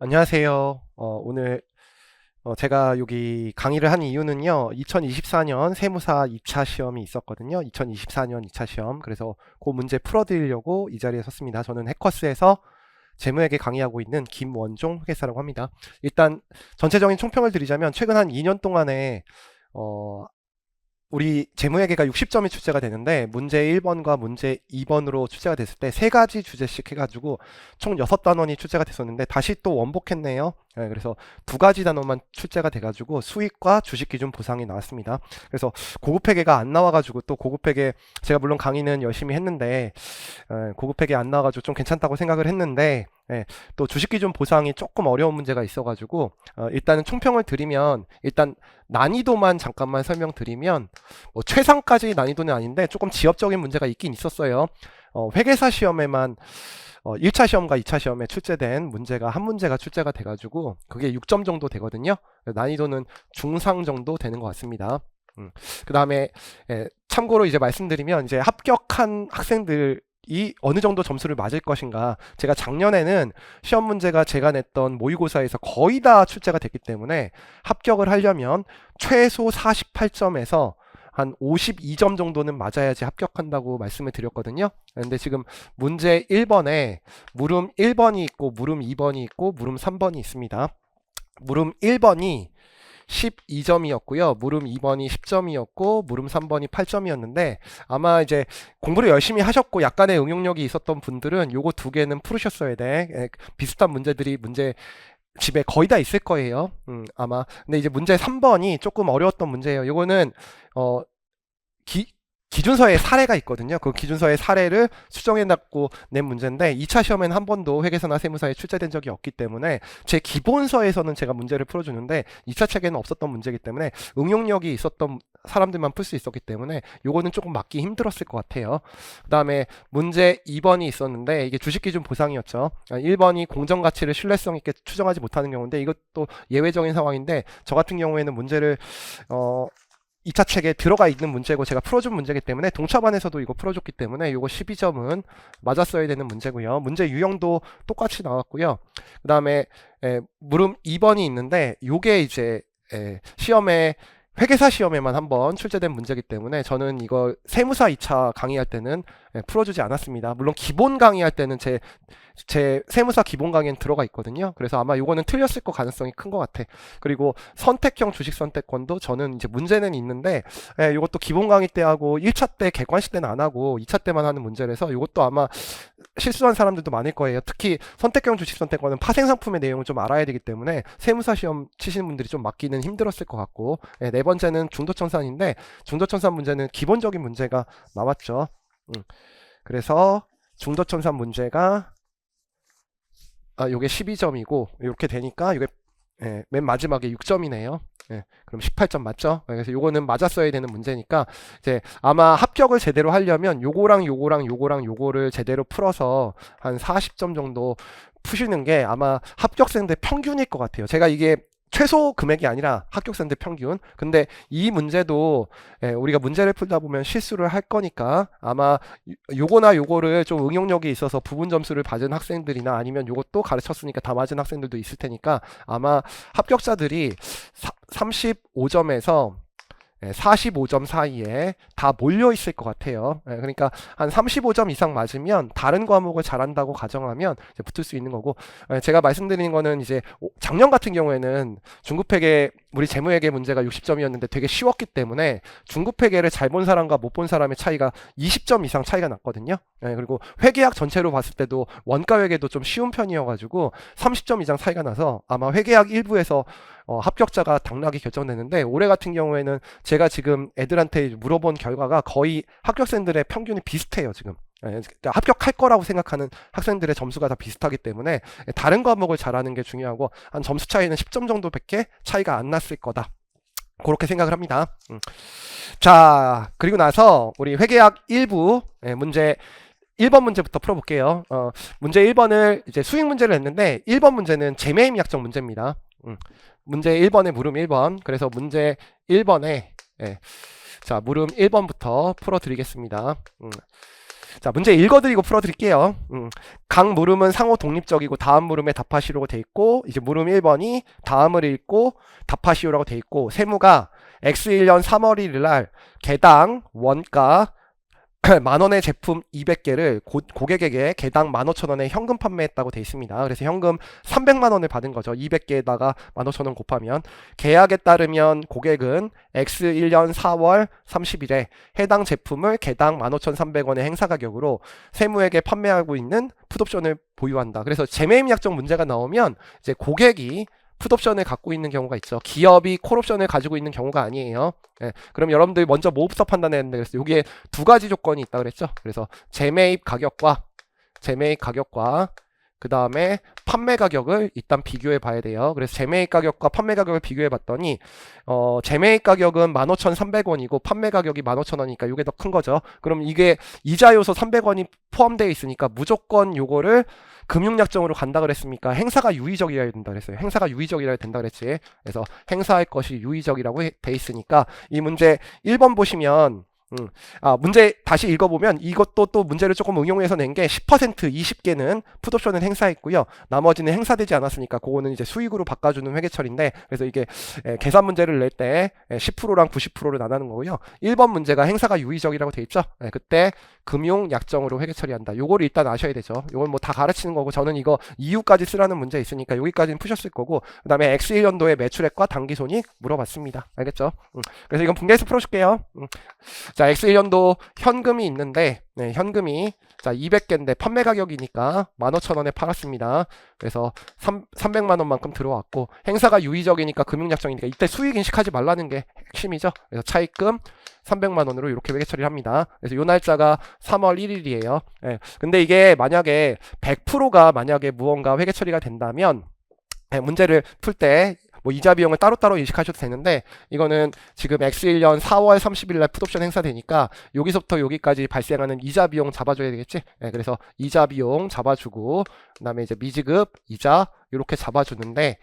안녕하세요. 오늘 제가 여기 강의를 한 이유는요. 2024년 세무사 2차 시험이 있었거든요. 2024년 2차 시험. 그래서 그 문제 풀어드리려고 이 자리에 섰습니다. 저는 해커스에서 재무회계 강의하고 있는 김원종 회계사라고 합니다. 일단 전체적인 총평을 드리자면 최근 한 2년 동안에 어, 우리 재무회계가 60점이 출제가 되는데 문제 1번과 문제 2번으로 출제가 됐을 때 세 가지 주제씩 해가지고 총 6단원이 출제가 됐었는데 다시 또 원복했네요. 그래서 두 가지 단원만 출제가 돼가지고 수익과 주식기준 보상이 나왔습니다. 그래서 고급회계가 안 나와가지고 또 고급회계 제가 물론 강의는 열심히 했는데 고급회계 안 나와가지고 좀 괜찮다고 생각을 했는데 또 주식기준 보상이 조금 어려운 문제가 있어가지고 일단은 총평을 드리면 일단 난이도만 잠깐만 설명드리면 뭐 최상까지 난이도는 아닌데 조금 지엽적인 문제가 있긴 있었어요. 회계사 시험에만 1차 시험과 2차 시험에 출제된 문제가 한 문제가 출제가 돼가지고 그게 6점 정도 되거든요. 난이도는 중상 정도 되는 것 같습니다. 그 다음에 참고로 이제 말씀드리면 이제 합격한 학생들 이 어느 정도 점수를 맞을 것인가. 제가 작년에는 시험 문제가 제가 냈던 모의고사에서 거의 다 출제가 됐기 때문에 합격을 하려면 최소 48점에서 한 52점 정도는 맞아야지 합격한다고 말씀을 드렸거든요. 근데 지금 문제 1번에 물음 1번이 있고 물음 2번이 있고 물음 3번이 있습니다. 물음 1번이 12점이었고요. 물음 2번이 10점이었고 물음 3번이 8점이었는데 아마 이제 공부를 열심히 하셨고 약간의 응용력이 있었던 분들은 요거 두 개는 풀으셨어야 돼. 비슷한 문제들이 문제 집에 거의 다 있을 거예요. 아마. 근데 이제 문제 3번이 조금 어려웠던 문제예요. 요거는 어, 기준서에 사례가 있거든요. 그 기준서의 사례를 수정해놨고 낸 문제인데 2차 시험에는 한 번도 회계사나 세무사에 출제된 적이 없기 때문에 제 기본서에서는 제가 문제를 풀어주는데 2차 책에는 없었던 문제이기 때문에 응용력이 있었던 사람들만 풀 수 있었기 때문에 요거는 조금 맞기 힘들었을 것 같아요. 그 다음에 문제 2번이 있었는데 이게 주식기준 보상이었죠. 1번이 공정가치를 신뢰성 있게 추정하지 못하는 경우인데 이것도 예외적인 상황인데 저 같은 경우에는 문제를 2차 책에 들어가 있는 문제고 제가 풀어준 문제이기 때문에 동차반에서도 이거 풀어줬기 때문에 이거 12점은 맞았어야 되는 문제고요. 문제 유형도 똑같이 나왔고요. 그 다음에 물음 2번이 있는데 요게 이제 시험에 회계사 시험에만 한번 출제된 문제이기 때문에 저는 이거 세무사 2차 강의할 때는 풀어주지 않았습니다. 물론 기본 강의할 때는 제 세무사 기본 강의는 들어가 있거든요. 그래서 아마 이거는 틀렸을 거 가능성이 큰 것 같아. 그리고 선택형 주식 선택권도 저는 이제 문제는 있는데 이것도 기본 강의 때 하고 1차 때 객관식 때는 안 하고 2차 때만 하는 문제라서 이것도 아마 실수한 사람들도 많을 거예요. 특히 선택형 주식 선택권은 파생상품의 내용을 좀 알아야 되기 때문에 세무사 시험 치시는 분들이 좀 맞기는 힘들었을 것 같고 네 번째는 중도청산인데 중도청산 문제는 기본적인 문제가 나왔죠. 그래서 중도청산 문제가 요게 12점이고 이렇게 되니까 이게 맨 마지막에 6점이네요. 그럼 18점 맞죠? 그래서 요거는 맞았어야 되는 문제니까 이제 아마 합격을 제대로 하려면 요거를 제대로 풀어서 한 40점 정도 푸시는 게 아마 합격생들 평균일 것 같아요. 제가 이게 최소 금액이 아니라 합격생들 평균. 근데 이 문제도 우리가 문제를 풀다 보면 실수를 할 거니까 아마 요거나 요거를 좀 응용력이 있어서 부분 점수를 받은 학생들이나 아니면 요것도 가르쳤으니까 다 맞은 학생들도 있을 테니까 아마 합격자들이 35점에서 45점 사이에 다 몰려 있을 것 같아요. 그러니까 한 35점 이상 맞으면 다른 과목을 잘한다고 가정하면 이제 붙을 수 있는 거고 제가 말씀드리는 거는 이제 작년 같은 경우에는 중급회계 우리 재무회계 문제가 60점이었는데 되게 쉬웠기 때문에 중급회계를 잘 본 사람과 못 본 사람의 차이가 20점 이상 차이가 났거든요. 그리고 회계학 전체로 봤을 때도 원가회계도 좀 쉬운 편이어가지고 30점 이상 차이가 나서 아마 회계학 일부에서 합격자가 당락이 결정되는데 올해 같은 경우에는 제가 지금 애들한테 물어본 결과가 거의 합격생들의 평균이 비슷해요 지금. 그러니까 합격할 거라고 생각하는 학생들의 점수가 다 비슷하기 때문에 다른 과목을 잘하는 게 중요하고 한 점수 차이는 10점 정도밖에 차이가 안 났을 거다. 그렇게 생각을 합니다. 자, 그리고 나서 우리 회계학 1부 문제 1번 문제부터 풀어볼게요. 문제 1번을 이제 수익 문제를 했는데 1번 문제는 재매임 약정 문제입니다. 문제 1번에 물음 1번. 그래서 문제 1번에 자, 물음 1번부터 풀어드리겠습니다. 자, 문제 읽어드리고 풀어드릴게요. 각 물음은 상호 독립적이고 다음 물음에 답하시오라고 돼 있고, 이제 물음 1번이 다음을 읽고 답하시오라고 돼 있고, 세무가 X1년 3월 1일 날 개당 원가 만원의 제품 200개를 고객에게 개당 15,000원에 현금 판매했다고 돼 있습니다. 그래서 현금 300만원을 받은 거죠. 200개에다가 15,000원 곱하면. 계약에 따르면 고객은 X1년 4월 30일에 해당 제품을 개당 15,300원의 행사 가격으로 세무에게 판매하고 있는 풋옵션을 보유한다. 그래서 재매입 약정 문제가 나오면 이제 고객이 풋옵션을 갖고 있는 경우가 있죠. 기업이 콜옵션을 가지고 있는 경우가 아니에요. 예, 그럼 여러분들 먼저 모읍서 판단했는데, 그래서 여기에 두 가지 조건이 있다 그랬죠. 그래서 재매입 가격과 그 다음에 판매 가격을 일단 비교해 봐야 돼요. 그래서 재매입 가격과 판매 가격을 비교해 봤더니 재매입 가격은 15,300원이고 판매 가격이 15,000원이니까 이게 더 큰 거죠. 그럼 이게 이자 요소 300원이 포함되어 있으니까 무조건 요거를 금융약정으로 간다 그랬습니까? 행사가 유의적이어야 된다 그랬어요. 행사가 유의적이어야 된다 그랬지. 그래서 행사할 것이 유의적이라고 돼 있으니까 이 문제 1번 보시면 문제 다시 읽어보면 이것도 또 문제를 조금 응용해서 낸 게 10% 20개는 풋옵션을 행사했고요. 나머지는 행사되지 않았으니까 그거는 이제 수익으로 바꿔주는 회계처리인데, 그래서 이게 계산 문제를 낼 때 10%랑 90%를 나누는 거고요. 1번 문제가 행사가 유의적이라고 돼 있죠. 그때 금융 약정으로 회계 처리한다. 요거를 일단 아셔야 되죠. 요건 뭐 다 가르치는 거고, 저는 이거 이유까지 쓰라는 문제 있으니까 여기까지는 푸셨을 거고, 그 다음에 X1년도의 매출액과 당기손익 물어봤습니다. 알겠죠? 그래서 이건 분개해서 풀어줄게요. 자, X1년도 현금이 있는데, 현금이 자 200개인데 판매 가격이니까 15,000원에 팔았습니다. 그래서 300만원만큼 들어왔고, 행사가 유의적이니까 금융약정이니까 이때 수익 인식하지 말라는 게 핵심이죠. 그래서 차입금 300만원으로 이렇게 회계 처리를 합니다. 그래서 요 날짜가 3월 1일이에요. 근데 이게 만약에 100%가 만약에 무언가 회계 처리가 된다면 문제를 풀 때 뭐 이자 비용을 따로따로 인식하셔도 되는데, 이거는 지금 X1년 4월 30일 날 풋옵션 행사되니까 여기서부터 여기까지 발생하는 이자 비용 잡아줘야 되겠지. 그래서 이자 비용 잡아주고, 그 다음에 이제 미지급 이자 이렇게 잡아주는데,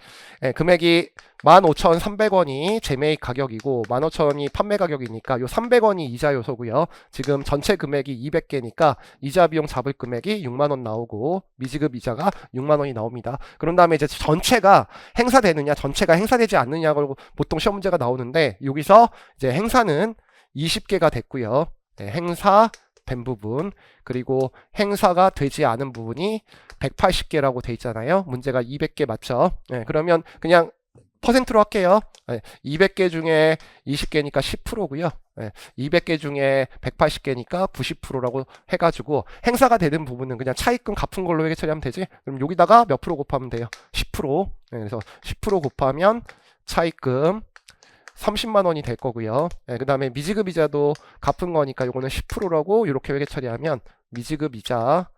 금액이 15,300원이 재매입 가격이고 15,000원이 판매 가격이니까 요 300원이 이자 요소고요. 지금 전체 금액이 200개니까 이자 비용 잡을 금액이 6만원 나오고 미지급 이자가 6만원이 나옵니다. 그런 다음에 이제 전체가 행사되느냐 전체가 행사되지 않느냐고 보통 시험 문제가 나오는데, 여기서 이제 행사는 20개가 됐고요. 행사 된 부분, 그리고 행사가 되지 않은 부분이 180개라고 돼 있잖아요. 문제가 200개 맞죠? 그러면 그냥 퍼센트로 할게요. 200개 중에 20개니까 10%고요. 200개 중에 180개니까 90%라고 해가지고 행사가 되는 부분은 그냥 차입금 갚은 걸로 회계 처리하면 되지. 그럼 여기다가 몇 프로 곱하면 돼요? 10%. 그래서 10% 곱하면 차입금 30만원이 될 거고요. 그 다음에 미지급 이자도 갚은 거니까 요거는 10%라고 이렇게 회계 처리하면 미지급 이자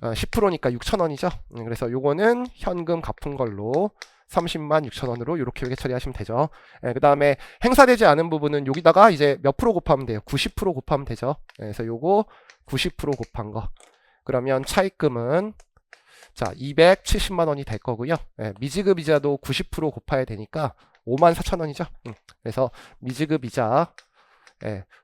10%니까 6,000원이죠. 그래서 요거는 현금 갚은 걸로 30만 6천원으로 이렇게 회계 처리하시면 되죠. 그 다음에 행사되지 않은 부분은 여기다가 이제 몇 프로 곱하면 돼요? 90% 곱하면 되죠. 그래서 요거 90% 곱한 거. 그러면 차입금은 자 270만원이 될 거고요. 미지급 이자도 90% 곱해야 되니까 54,000원이죠. 그래서 미지급 이자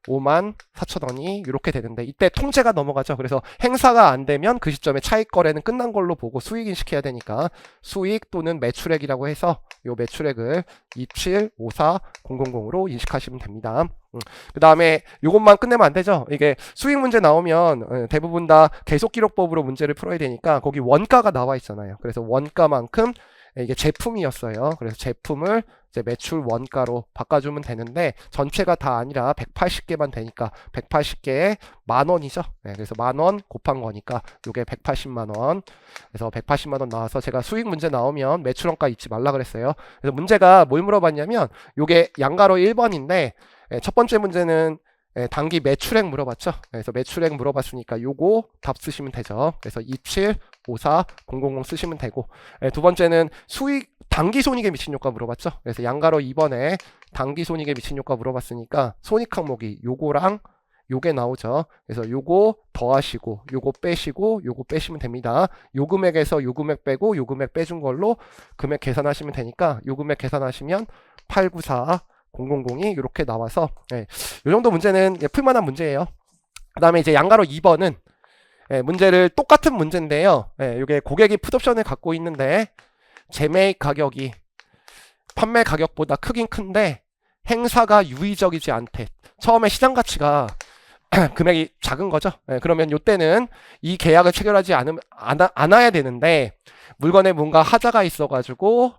54,000원이 이렇게 되는데, 이때 통제가 넘어가죠. 그래서 행사가 안 되면 그 시점에 차익 거래는 끝난 걸로 보고 수익 인식해야 되니까 수익 또는 매출액이라고 해서 요 매출액을 2754000으로 인식하시면 됩니다. 그 다음에 요것만 끝내면 안 되죠. 이게 수익 문제 나오면 대부분 다 계속기록법으로 문제를 풀어야 되니까 거기 원가가 나와 있잖아요. 그래서 원가만큼 이게 제품이었어요. 그래서 제품을 이제 매출 원가로 바꿔주면 되는데, 전체가 다 아니라 180개만 되니까 180개에 만원이죠. 그래서 만원 곱한 거니까 요게 180만원. 그래서 180만원 나와서 제가 수익 문제 나오면 매출 원가 잊지 말라 그랬어요. 그래서 문제가 뭘 물어봤냐면 요게 양가로 1번인데 첫 번째 문제는 단기 매출액 물어봤죠. 그래서 매출액 물어봤으니까 요거 답 쓰시면 되죠. 그래서 2754000 쓰시면 되고, 두 번째는 수익 단기 손익에 미친 효과 물어봤죠. 그래서 양가로 2번에 단기 손익에 미친 효과 물어봤으니까 손익 항목이 요거랑 요게 나오죠. 그래서 요거 더하시고 요거 빼시고 요거 빼시면 됩니다. 요 금액에서 요 금액 빼고 요 금액 빼준 걸로 금액 계산하시면 되니까 요 금액 계산하시면 894000이 이렇게 나와서 요 정도 문제는 풀만한 문제예요. 그 다음에 이제 양가로 2번은 문제를 똑같은 문제인데요. 이게 고객이 풋옵션을 갖고 있는데 재매입 가격이 판매 가격보다 크긴 큰데 행사가 유의적이지 않대. 처음에 시장 가치가 금액이 작은 거죠. 그러면 이때는 이 계약을 체결하지 않아야 되는데 물건에 뭔가 하자가 있어가지고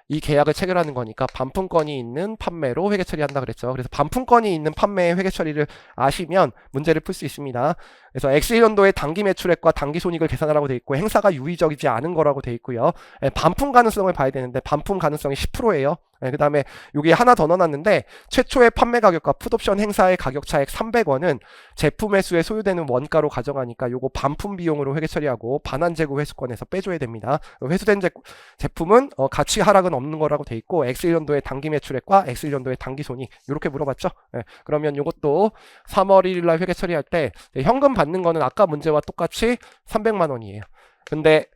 이 계약을 체결하는 거니까 반품권이 있는 판매로 회계 처리한다 그랬죠. 그래서 반품권이 있는 판매의 회계 처리를 아시면 문제를 풀 수 있습니다. 그래서 X1년도에 단기 매출액과 단기 손익을 계산하라고 돼 있고 행사가 유의적이지 않은 거라고 돼 있고요. 반품 가능성을 봐야 되는데 반품 가능성이 10%예요. 그 다음에 여기 하나 더 넣어놨는데 최초의 판매 가격과 풋옵션 행사의 가격 차액 300원은 제품 회수에 소요되는 원가로 가져가니까 요거 반품 비용으로 회계 처리하고 반환 재고 회수권에서 빼줘야 됩니다. 회수된 제품은 가치 하락은 없는 거라고 돼 있고 X1년도의 단기 매출액과 X1년도의 단기 손익 이렇게 물어봤죠. 그러면 요것도 3월 1일 날 회계 처리할 때 현금 받는 거는 아까 문제와 똑같이 300만 원이에요. 근데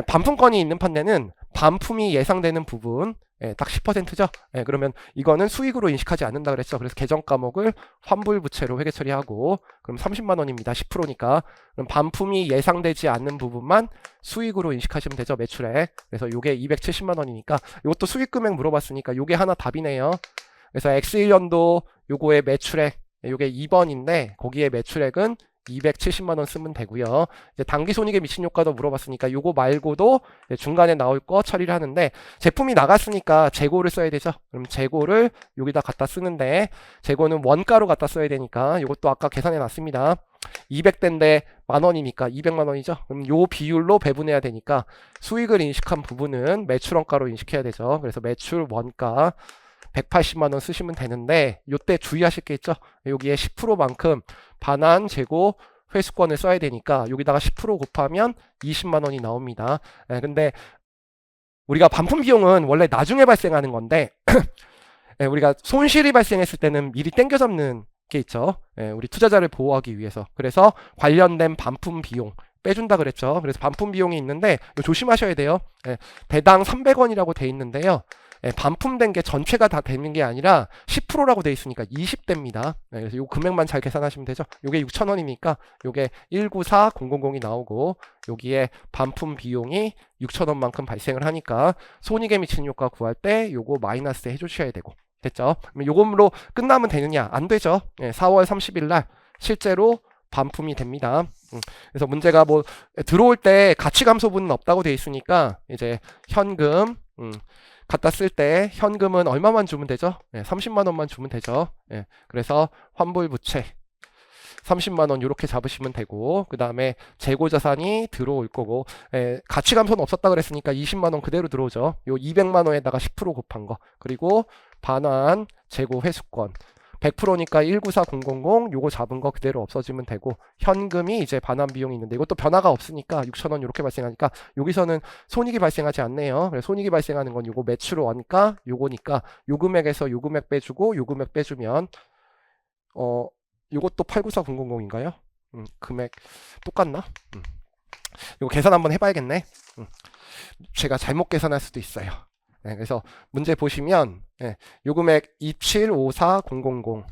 반품권이 있는 판례는 반품이 예상되는 부분 딱 10%죠. 그러면 이거는 수익으로 인식하지 않는다 그랬죠. 그래서 계정 과목을 환불 부채로 회계 처리하고 그럼 30만 원입니다. 10%니까. 그럼 반품이 예상되지 않는 부분만 수익으로 인식하시면 되죠. 매출액. 그래서 요게 270만 원이니까 이것도 수익 금액 물어봤으니까 요게 하나 답이네요. 그래서 X1년도 요거의 매출액 요게 2번인데 거기에 매출액은 270만 원 쓰면 되고요. 이제 단기 손익에 미친 효과도 물어봤으니까 요거 말고도 중간에 나올 거 처리를 하는데 제품이 나갔으니까 재고를 써야 되죠. 그럼 재고를 여기다 갖다 쓰는데 재고는 원가로 갖다 써야 되니까 요것도 아까 계산해 놨습니다. 200대인데 만원이니까 200만 원이죠. 그럼 요 비율로 배분해야 되니까 수익을 인식한 부분은 매출 원가로 인식해야 되죠. 그래서 매출 원가 180만 원 쓰시면 되는데 요때 주의하실 게 있죠. 여기에 10%만큼 반환 재고 회수권을 써야 되니까 여기다가 10% 곱하면 20만 원이 나옵니다. 근데 우리가 반품 비용은 원래 나중에 발생하는 건데 우리가 손실이 발생했을 때는 미리 땡겨 잡는 게 있죠. 우리 투자자를 보호하기 위해서. 그래서 관련된 반품 비용 빼준다 그랬죠. 그래서 반품 비용이 있는데 이거 조심하셔야 돼요. 대당 300원이라고 돼 있는데요. 반품된 게 전체가 다 되는 게 아니라 10%라고 돼 있으니까 20대입니다. 그래서 요 금액만 잘 계산하시면 되죠. 요게 6,000원이니까 요게 194000이 나오고 여기에 반품 비용이 6,000원만큼 발생을 하니까 손익에 미치는 효과 구할 때 요거 마이너스 해주셔야 되고 됐죠? 그럼 요금으로 끝나면 되느냐? 안 되죠. 4월 30일 날 실제로 반품이 됩니다. 그래서 문제가 뭐 들어올 때 가치 감소분은 없다고 돼 있으니까 이제 현금 갖다 쓸 때 현금은 얼마만 주면 되죠? 30만 원만 주면 되죠. 그래서 환불 부채 30만 원 이렇게 잡으시면 되고 그 다음에 재고 자산이 들어올 거고 가치 감소는 없었다 그랬으니까 20만 원 그대로 들어오죠. 요 200만 원에다가 10% 곱한 거 그리고 반환 재고 회수권 100%니까 194000 요거 잡은 거 그대로 없어지면 되고 현금이 이제 반환 비용이 있는데 이것도 변화가 없으니까 6,000원 이렇게 발생하니까 여기서는 손익이 발생하지 않네요. 그래서 손익이 발생하는 건 요거 매출 원가 요거니까 요 금액에서 요 금액 빼주고 요 금액 빼주면 요것도 894000인가요? 금액 똑같나? 이거 계산 한번 해봐야겠네. 제가 잘못 계산할 수도 있어요. 그래서 문제 보시면 요 금액 2754000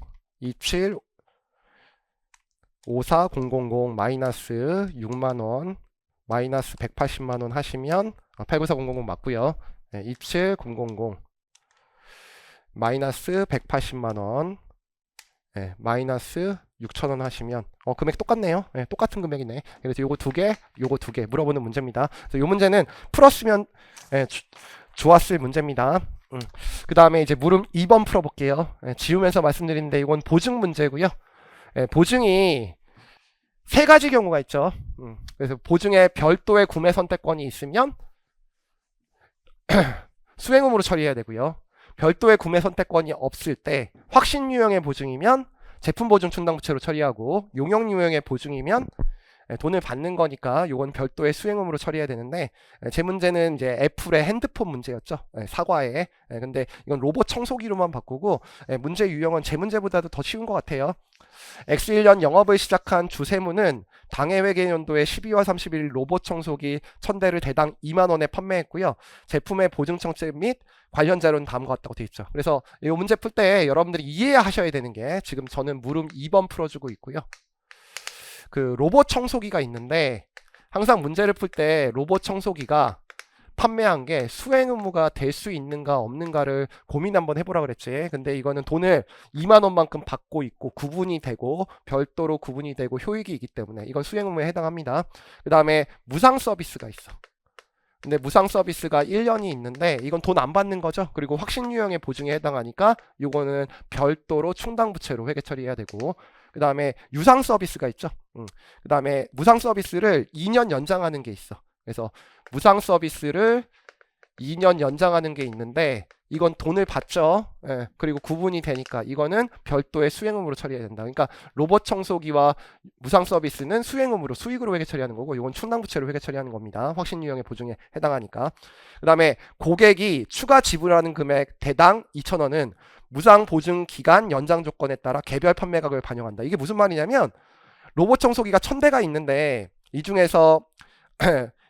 2754000 마이너스 6만원 마이너스 180만원 하시면 894000 맞고요. 27000 마이너스 180만원 마이너스 6,000원 하시면 금액 똑같네요. 똑같은 금액이네. 그래서 요거 두 개 물어보는 문제입니다. 그래서 요 문제는 풀었으면 좋았을 문제입니다. 그 다음에 이제 물음 2번 풀어볼게요. 지우면서 말씀드리는데 이건 보증 문제고요. 보증이 세 가지 경우가 있죠. 그래서 보증에 별도의 구매 선택권이 있으면 수행음으로 처리해야 되고요. 별도의 구매 선택권이 없을 때 확신 유형의 보증이면 제품 보증 충당 부채로 처리하고 용역 유형의 보증이면 돈을 받는 거니까 요건 별도의 수행음으로 처리해야 되는데 제 문제는 이제 애플의 핸드폰 문제였죠. 사과에. 근데 이건 로봇 청소기로만 바꾸고 문제 유형은 제 문제보다도 더 쉬운 것 같아요. X1년 영업을 시작한 주세무는 당해회계연도에 12월 31일 로봇 청소기 1000대를 대당 2만원에 판매했고요. 제품의 보증청체 및 관련 자료는 다음과 같다고 되어 있죠. 그래서 이 문제 풀 때 여러분들이 이해하셔야 되는 게 지금 저는 물음 2번 풀어주고 있고요. 그 로봇 청소기가 있는데 항상 문제를 풀 때 로봇 청소기가 판매한 게 수행 의무가 될 수 있는가 없는가를 고민 한번 해보라 그랬지. 근데 이거는 돈을 2만 원만큼 받고 있고 구분이 되고 별도로 구분이 되고 효익이 있기 때문에 이건 수행 의무에 해당합니다. 그 다음에 무상 서비스가 있어. 근데 무상 서비스가 1년이 있는데 이건 돈 안 받는 거죠. 그리고 확신 유형의 보증에 해당하니까 이거는 별도로 충당부채로 회계 처리해야 되고, 그 다음에 유상 서비스가 있죠. 그 다음에 무상 서비스를 2년 연장하는 게 있어. 그래서 무상 서비스를 2년 연장하는 게 있는데 이건 돈을 받죠. 예, 그리고 구분이 되니까 이거는 별도의 수행음으로 처리해야 된다. 그러니까 로봇 청소기와 무상 서비스는 수행음으로 수익으로 회계 처리하는 거고 이건 충당부채로 회계 처리하는 겁니다. 확신 유형의 보증에 해당하니까. 그 다음에 고객이 추가 지불하는 금액 대당 2,000원은 무상 보증 기간 연장 조건에 따라 개별 판매 가격을 반영한다. 이게 무슨 말이냐면 로봇 청소기가 1,000대가 있는데 이 중에서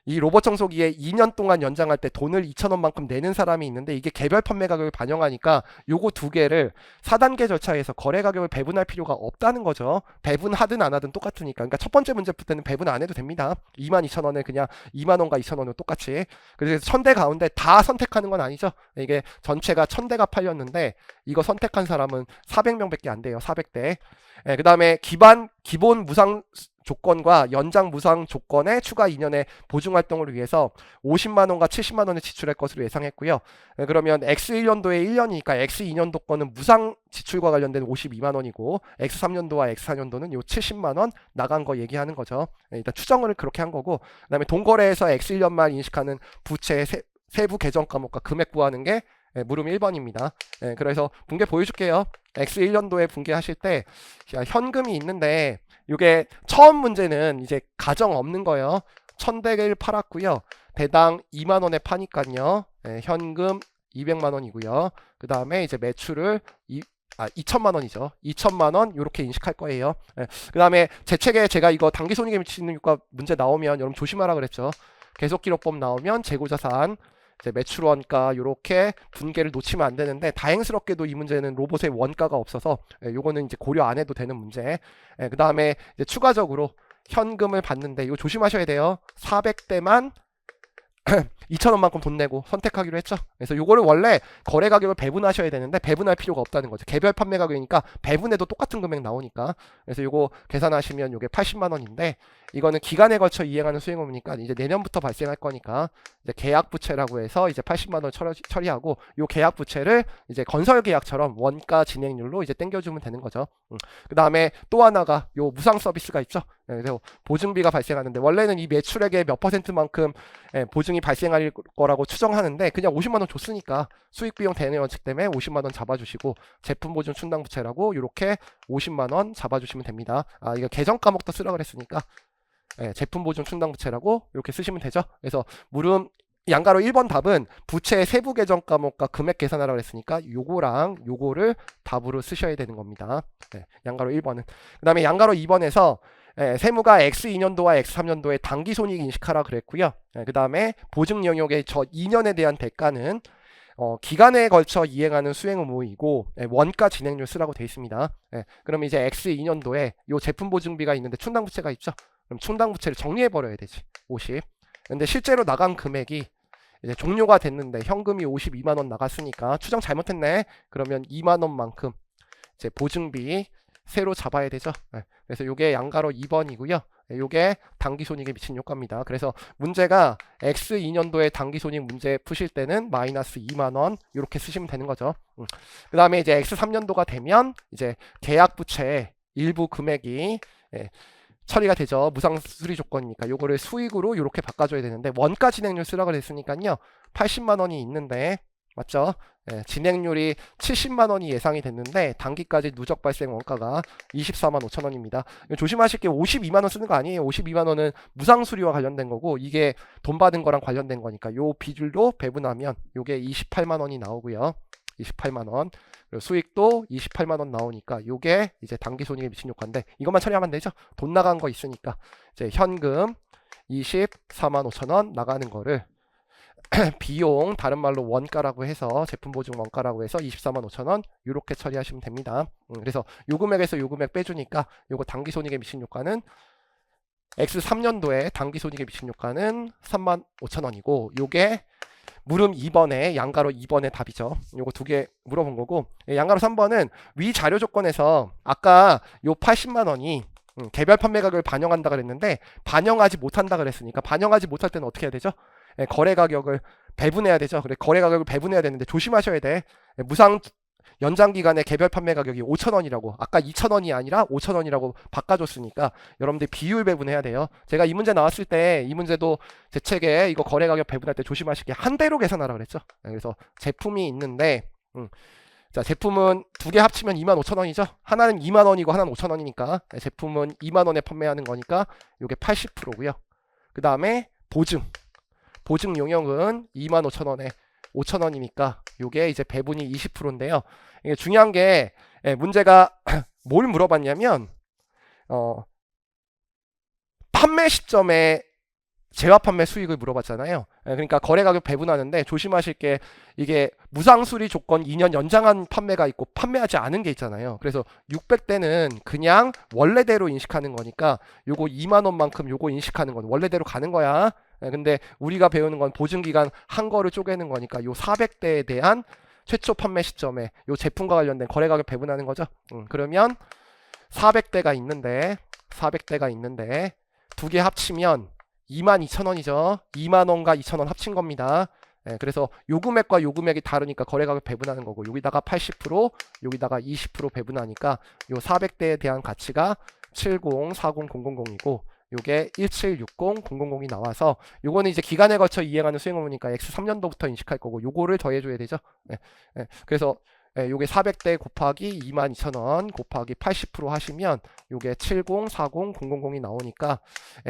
이 로봇 청소기에 2년 동안 연장할 때 돈을 2,000원만큼 내는 사람이 있는데 이게 개별 판매 가격을 반영하니까 요거 두 개를 4단계 절차에서 거래 가격을 배분할 필요가 없다는 거죠. 배분하든 안 하든 똑같으니까. 그러니까 첫 번째 문제 풀 때는 배분 안 해도 됩니다. 22,000원을 그냥 2만원과 2,000원을 똑같이. 그래서 1,000대 가운데 다 선택하는 건 아니죠. 이게 전체가 1,000대가 팔렸는데 이거 선택한 사람은 400명밖에 안 돼요. 400대. 그 다음에 기본 무상 조건과 연장 무상 조건의 추가 2년의 보증 활동을 위해서 50만원과 70만원을 지출할 것으로 예상했고요. 그러면 X1년도에 1년이니까 X2년도 거는 무상 지출과 관련된 52만원이고 X3년도와 X4년도는 요 70만원 나간 거 얘기하는 거죠. 일단 추정을 그렇게 한 거고, 그 다음에 동거래에서 X1년만 인식하는 부채의 세부 계정 과목과 금액 구하는 게 물음 1번입니다. 그래서 붕괴 보여줄게요. X1년도에 붕괴하실 때 현금이 있는데 이게 처음 문제는 이제 가정 없는 거예요. 1,000대를 팔았고요. 대당 2만원에 파니까요. 현금 200만원이고요. 그 다음에 이제 매출을 2천만원이죠. 2천만원 이렇게 인식할 거예요. 그 다음에 제 책에 제가 이거 당기손익에 미치는 효과 문제 나오면 여러분 조심하라 그랬죠. 계속기록법 나오면 재고자산 이제 매출 원가 이렇게 분계를 놓치면 안 되는데 다행스럽게도 이 문제는 로봇의 원가가 없어서 요거는 이제 고려 안 해도 되는 문제. 그 다음에 이제 추가적으로 현금을 받는데 이거 조심하셔야 돼요. 400대만 2,000원만큼 돈 내고 선택하기로 했죠. 그래서 요거를 원래 거래 가격을 배분하셔야 되는데 배분할 필요가 없다는 거죠. 개별 판매 가격이니까 배분해도 똑같은 금액 나오니까. 그래서 요거 계산하시면 요게 80만원인데 이거는 기간에 걸쳐 이행하는 수행 의무니까 이제 내년부터 발생할 거니까 이제 계약 부채라고 해서 이제 80만원 처리하고 요 계약 부채를 이제 건설 계약처럼 원가 진행률로 이제 땡겨주면 되는 거죠. 그 다음에 또 하나가 요 무상 서비스가 있죠. 그래서 보증비가 발생하는데 원래는 이 매출액의 몇 %만큼 보증이 발생할 거라고 추정하는데 그냥 50만원 줬으니까 수익비용 대내 원칙 때문에 50만원 잡아주시고 제품 보증 충당부채라고 이렇게 50만원 잡아주시면 됩니다. 이거 계정 과목도 쓰라 그랬으니까 제품 보증 충당부채라고 이렇게 쓰시면 되죠. 그래서 물음 양가로 1번 답은 부채의 세부 계정 과목과 금액 계산하라고 했으니까 요거랑 요거를 답으로 쓰셔야 되는 겁니다. 양가로 1번은. 그 다음에 양가로 2번에서 세무가 X2년도와 X3년도에 당기손익 인식하라 그랬고요. 그 다음에 보증 영역의 저 2년에 대한 대가는 기간에 걸쳐 이행하는 수행 의무이고 원가 진행률 쓰라고 되어 있습니다. 그럼 이제 X2년도에 요 제품 보증비가 있는데 충당부채가 있죠. 그럼 충당부채를 정리해 버려야 되지. 50. 근데 실제로 나간 금액이 이제 종료가 됐는데 현금이 52만원 나갔으니까 추정 잘못했네. 그러면 2만원만큼 이제 보증비 새로 잡아야 되죠. 그래서 요게 양가로 2번이고요. 요게 당기손익에 미친 효과입니다. 그래서 문제가 X2년도에 당기손익 문제 푸실 때는 마이너스 2만원 이렇게 쓰시면 되는 거죠. 그 다음에 이제 X3년도가 되면 이제 계약부채 일부 금액이 처리가 되죠. 무상 수리 조건이니까 요거를 수익으로 이렇게 바꿔줘야 되는데 원가 진행률 쓰라고 했으니까요. 80만원이 있는데 맞죠? 진행률이 70만원이 예상이 됐는데 단기까지 누적 발생 원가가 24만 5천원입니다. 조심하실 게 52만원 쓰는 거 아니에요. 52만원은 무상 수리와 관련된 거고 이게 돈 받은 거랑 관련된 거니까 요 비율로 배분하면 요게 28만원이 나오고요. 28만원. 그리고 수익도 28만원 나오니까 요게 이제 당기손익에 미친 효과인데 이것만 처리하면 되죠. 돈 나간 거 있으니까 이제 현금 24만 5천원 나가는 거를 비용 다른 말로 원가라고 해서 제품 보증 원가라고 해서 24만 5천원 이렇게 처리하시면 됩니다. 그래서 요 금액에서 요 금액 빼주니까 요거 당기손익에 미친 효과는 X 3년도에 당기손익에 미친 효과는 35,000원이고 요게 물음 2번에 양가로 2번의 답이죠. 요거 두 개 물어본 거고, 양가로 3번은 위 자료 조건에서 아까 요 80만 원이 개별 판매 가격을 반영한다 그랬는데 반영하지 못한다 그랬으니까 반영하지 못할 때는 어떻게 해야 되죠? 거래 가격을 배분해야 되죠. 그래 거래 가격을 배분해야 되는데 조심하셔야 돼. 무상 연장 기간에 개별 판매 가격이 5,000원이라고 아까 2,000원이 아니라 5,000원이라고 바꿔줬으니까 여러분들 비율 배분해야 돼요. 제가 이 문제 나왔을 때 이 문제도 제 책에 이거 거래 가격 배분할 때 조심하실 게 한 대로 계산하라 그랬죠. 그래서 제품이 있는데 자 제품은 두 개 합치면 25,000원이죠. 하나는 2만 원이고 하나는 5,000원이니까 제품은 2만 원에 판매하는 거니까 이게 80%고요. 그 다음에 보증 용역은 25,000원에 5,000원이니까 요게 이제 배분이 20%인데요. 이게 중요한 게 문제가 뭘 물어봤냐면 판매 시점에 재화 판매 수익을 물어봤잖아요. 그러니까 거래 가격 배분하는데 조심하실 게 이게 무상 수리 조건 2년 연장한 판매가 있고 판매하지 않은 게 있잖아요. 그래서 600대는 그냥 원래대로 인식하는 거니까 요거 2만 원만큼 요거 인식하는 건 원래대로 가는 거야. 근데 우리가 배우는 건 보증기간 한 거를 쪼개는 거니까 요 400대에 대한 최초 판매 시점에 요 제품과 관련된 거래 가격 배분하는 거죠. 그러면 400대가 있는데 두 개 합치면 22,000원이죠. 2만원과 2,000원 합친 겁니다. 그래서 요 금액과 요 금액이 다르니까 거래 가격 배분하는 거고 여기다가 80% 여기다가 20% 배분하니까 요 400대에 대한 가치가 7040000이고 요게 1760000이 나와서 요거는 이제 기간에 걸쳐 이행하는 수행 의무니까 X 3년도부터 인식할 거고 요거를 더해줘야 되죠. 그래서 요게 400대 곱하기 22,000원 곱하기 80% 하시면 요게 7040000이 나오니까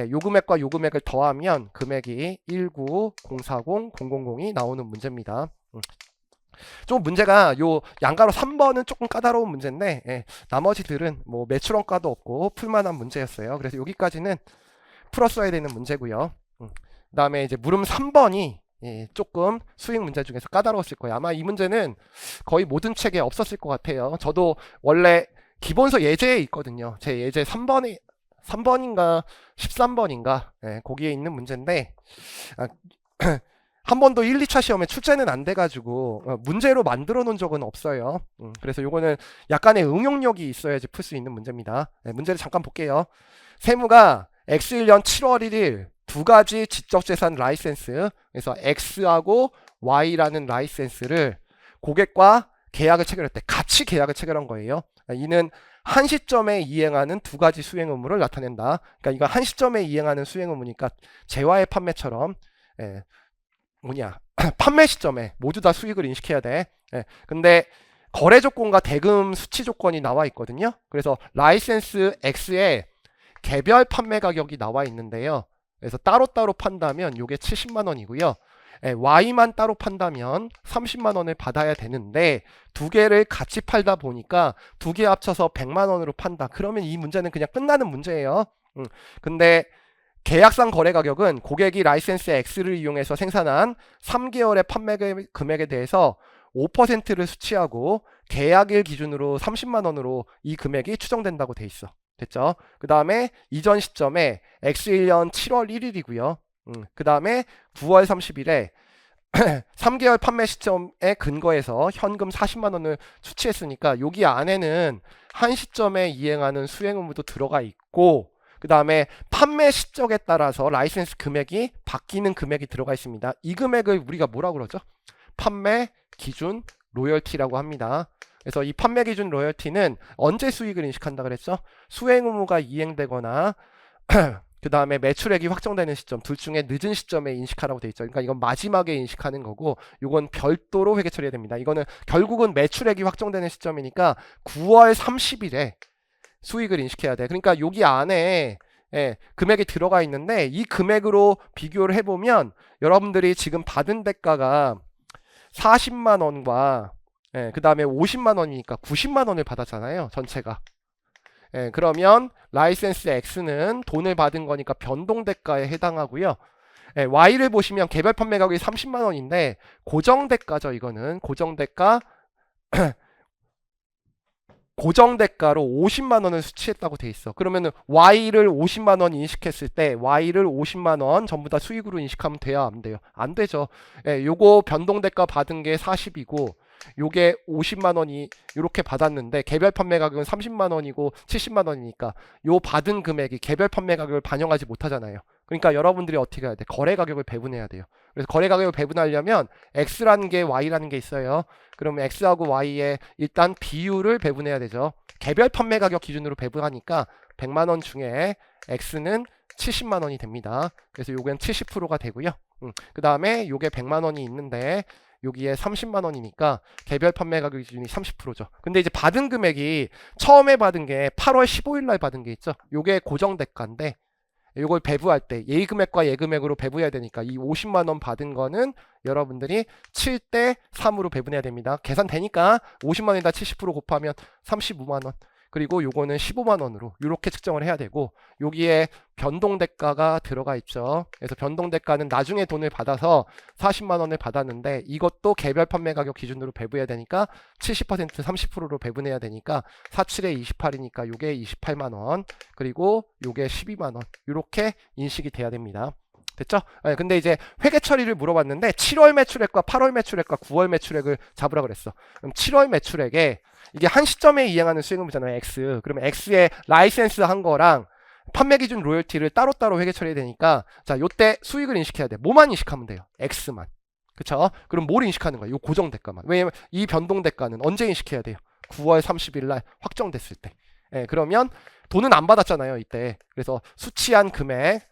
요 금액과 요 금액을 더하면 금액이 1904000이 나오는 문제입니다. 좀 문제가 요 양가로 3번은 조금 까다로운 문제인데 나머지들은 뭐 매출원가도 없고 풀만한 문제였어요. 그래서 여기까지는 풀었어야 되는 문제고요. 그 다음에 이제 물음 3번이 조금 수익 문제 중에서 까다로웠을 거예요. 아마 이 문제는 거의 모든 책에 없었을 것 같아요. 저도 원래 기본서 예제에 있거든요. 제 예제 3번인가 13번인가 거기에 있는 문제인데 한 번도 1, 2차 시험에 출제는 안 돼가지고 문제로 만들어 놓은 적은 없어요. 그래서 요거는 약간의 응용력이 있어야지 풀 수 있는 문제입니다. 문제를 잠깐 볼게요. 세무가 X1년 7월 1일 두 가지 지적재산 라이센스, 그래서 X하고 Y라는 라이센스를 고객과 계약을 체결할 때 같이 계약을 체결한 거예요. 이는 한 시점에 이행하는 두 가지 수행 의무를 나타낸다. 그러니까 이거 한 시점에 이행하는 수행 의무니까 재화의 판매처럼 판매 시점에 모두 다 수익을 인식해야 돼. 근데 거래 조건과 대금 수치 조건이 나와 있거든요. 그래서 라이센스 X에 개별 판매 가격이 나와 있는데요. 그래서 따로따로 판다면 이게 70만 원이고요. Y만 따로 판다면 30만 원을 받아야 되는데 두 개를 같이 팔다 보니까 두 개 합쳐서 100만 원으로 판다. 그러면 이 문제는 그냥 끝나는 문제예요. 근데 계약상 거래 가격은 고객이 라이센스 X를 이용해서 생산한 3개월의 판매 금액에 대해서 5%를 수취하고 계약일 기준으로 30만 원으로 이 금액이 추정된다고 돼 있어. 됐죠? 그 다음에 이전 시점에 X1년 7월 1일이고요. 그 다음에 9월 30일에 3개월 판매 시점에 근거해서 현금 40만 원을 수취했으니까 여기 안에는 한 시점에 이행하는 수행 의무도 들어가 있고 그 다음에 판매 시점에 따라서 라이센스 금액이 바뀌는 금액이 들어가 있습니다. 이 금액을 우리가 뭐라고 그러죠? 판매 기준 로열티라고 합니다. 그래서 이 판매 기준 로열티는 언제 수익을 인식한다 그랬죠? 수행 의무가 이행되거나 그 다음에 매출액이 확정되는 시점 둘 중에 늦은 시점에 인식하라고 돼 있죠. 그러니까 이건 마지막에 인식하는 거고 이건 별도로 회계 처리해야 됩니다. 이거는 결국은 매출액이 확정되는 시점이니까 9월 30일에 수익을 인식해야 돼. 그러니까 여기 안에 금액이 들어가 있는데 이 금액으로 비교를 해보면 여러분들이 지금 받은 대가가 40만 원과 그 다음에 50만 원이니까 90만 원을 받았잖아요. 전체가. 그러면 라이센스 X는 돈을 받은 거니까 변동대가에 해당하고요. Y를 보시면 개별 판매 가격이 30만 원인데 고정대가죠. 이거는 고정대가 고정대가로 50만 원을 수취했다고 돼 있어. 그러면은 Y를 50만 원 인식했을 때 Y를 50만 원 전부 다 수익으로 인식하면 돼야 안 돼요? 안 되죠. 예, 요거 변동대가 받은 게 40이고 요게 50만 원이 이렇게 받았는데 개별 판매 가격은 30만 원이고 70만 원이니까 요 받은 금액이 개별 판매 가격을 반영하지 못하잖아요. 그러니까 여러분들이 어떻게 해야 돼? 거래 가격을 배분해야 돼요. 그래서 거래 가격을 배분하려면 X라는 게 Y라는 게 있어요. 그러면 X하고 Y의 일단 비율을 배분해야 되죠. 개별 판매 가격 기준으로 배분하니까 100만 원 중에 X는 70만 원이 됩니다. 그래서 요건 70%가 되고요. 그 다음에 요게 100만 원이 있는데 여기에 30만 원이니까 개별 판매 가격 기준이 30%죠. 근데 이제 받은 금액이 처음에 받은 게 8월 15일 날 받은 게 있죠. 요게 고정대가인데 이걸 배부할 때 예금액과 예금액으로 배부해야 되니까 이 50만 원 받은 거는 여러분들이 7대 3으로 배분해야 됩니다. 계산되니까 50만 원에다 70% 곱하면 35만 원. 그리고 요거는 15만 원으로 이렇게 측정을 해야 되고 여기에 변동대가가 들어가 있죠. 그래서 변동대가는 나중에 돈을 받아서 40만 원을 받았는데 이것도 개별 판매 가격 기준으로 배분해야 되니까 70% 30%로 배분해야 되니까 47에 28이니까 요게 28만 원 그리고 요게 12만 원 이렇게 인식이 돼야 됩니다. 됐죠? 네, 근데 이제 회계 처리를 물어봤는데 7월 매출액과 8월 매출액과 9월 매출액을 잡으라 그랬어. 그럼 7월 매출액에 이게 한 시점에 이행하는 수익금이잖아요. X. 그러면 X에 라이센스 한 거랑 판매 기준 로열티를 따로따로 회계 처리해야 되니까 자, 요때 수익을 인식해야 돼. 뭐만 인식하면 돼요? X만. 그쵸? 그럼 뭘 인식하는 거야? 요 고정 대가만. 왜냐면 이 변동 대가는 언제 인식해야 돼요? 9월 30일 날 확정됐을 때. 예, 그러면 돈은 안 받았잖아요, 이때. 그래서 수취한 금액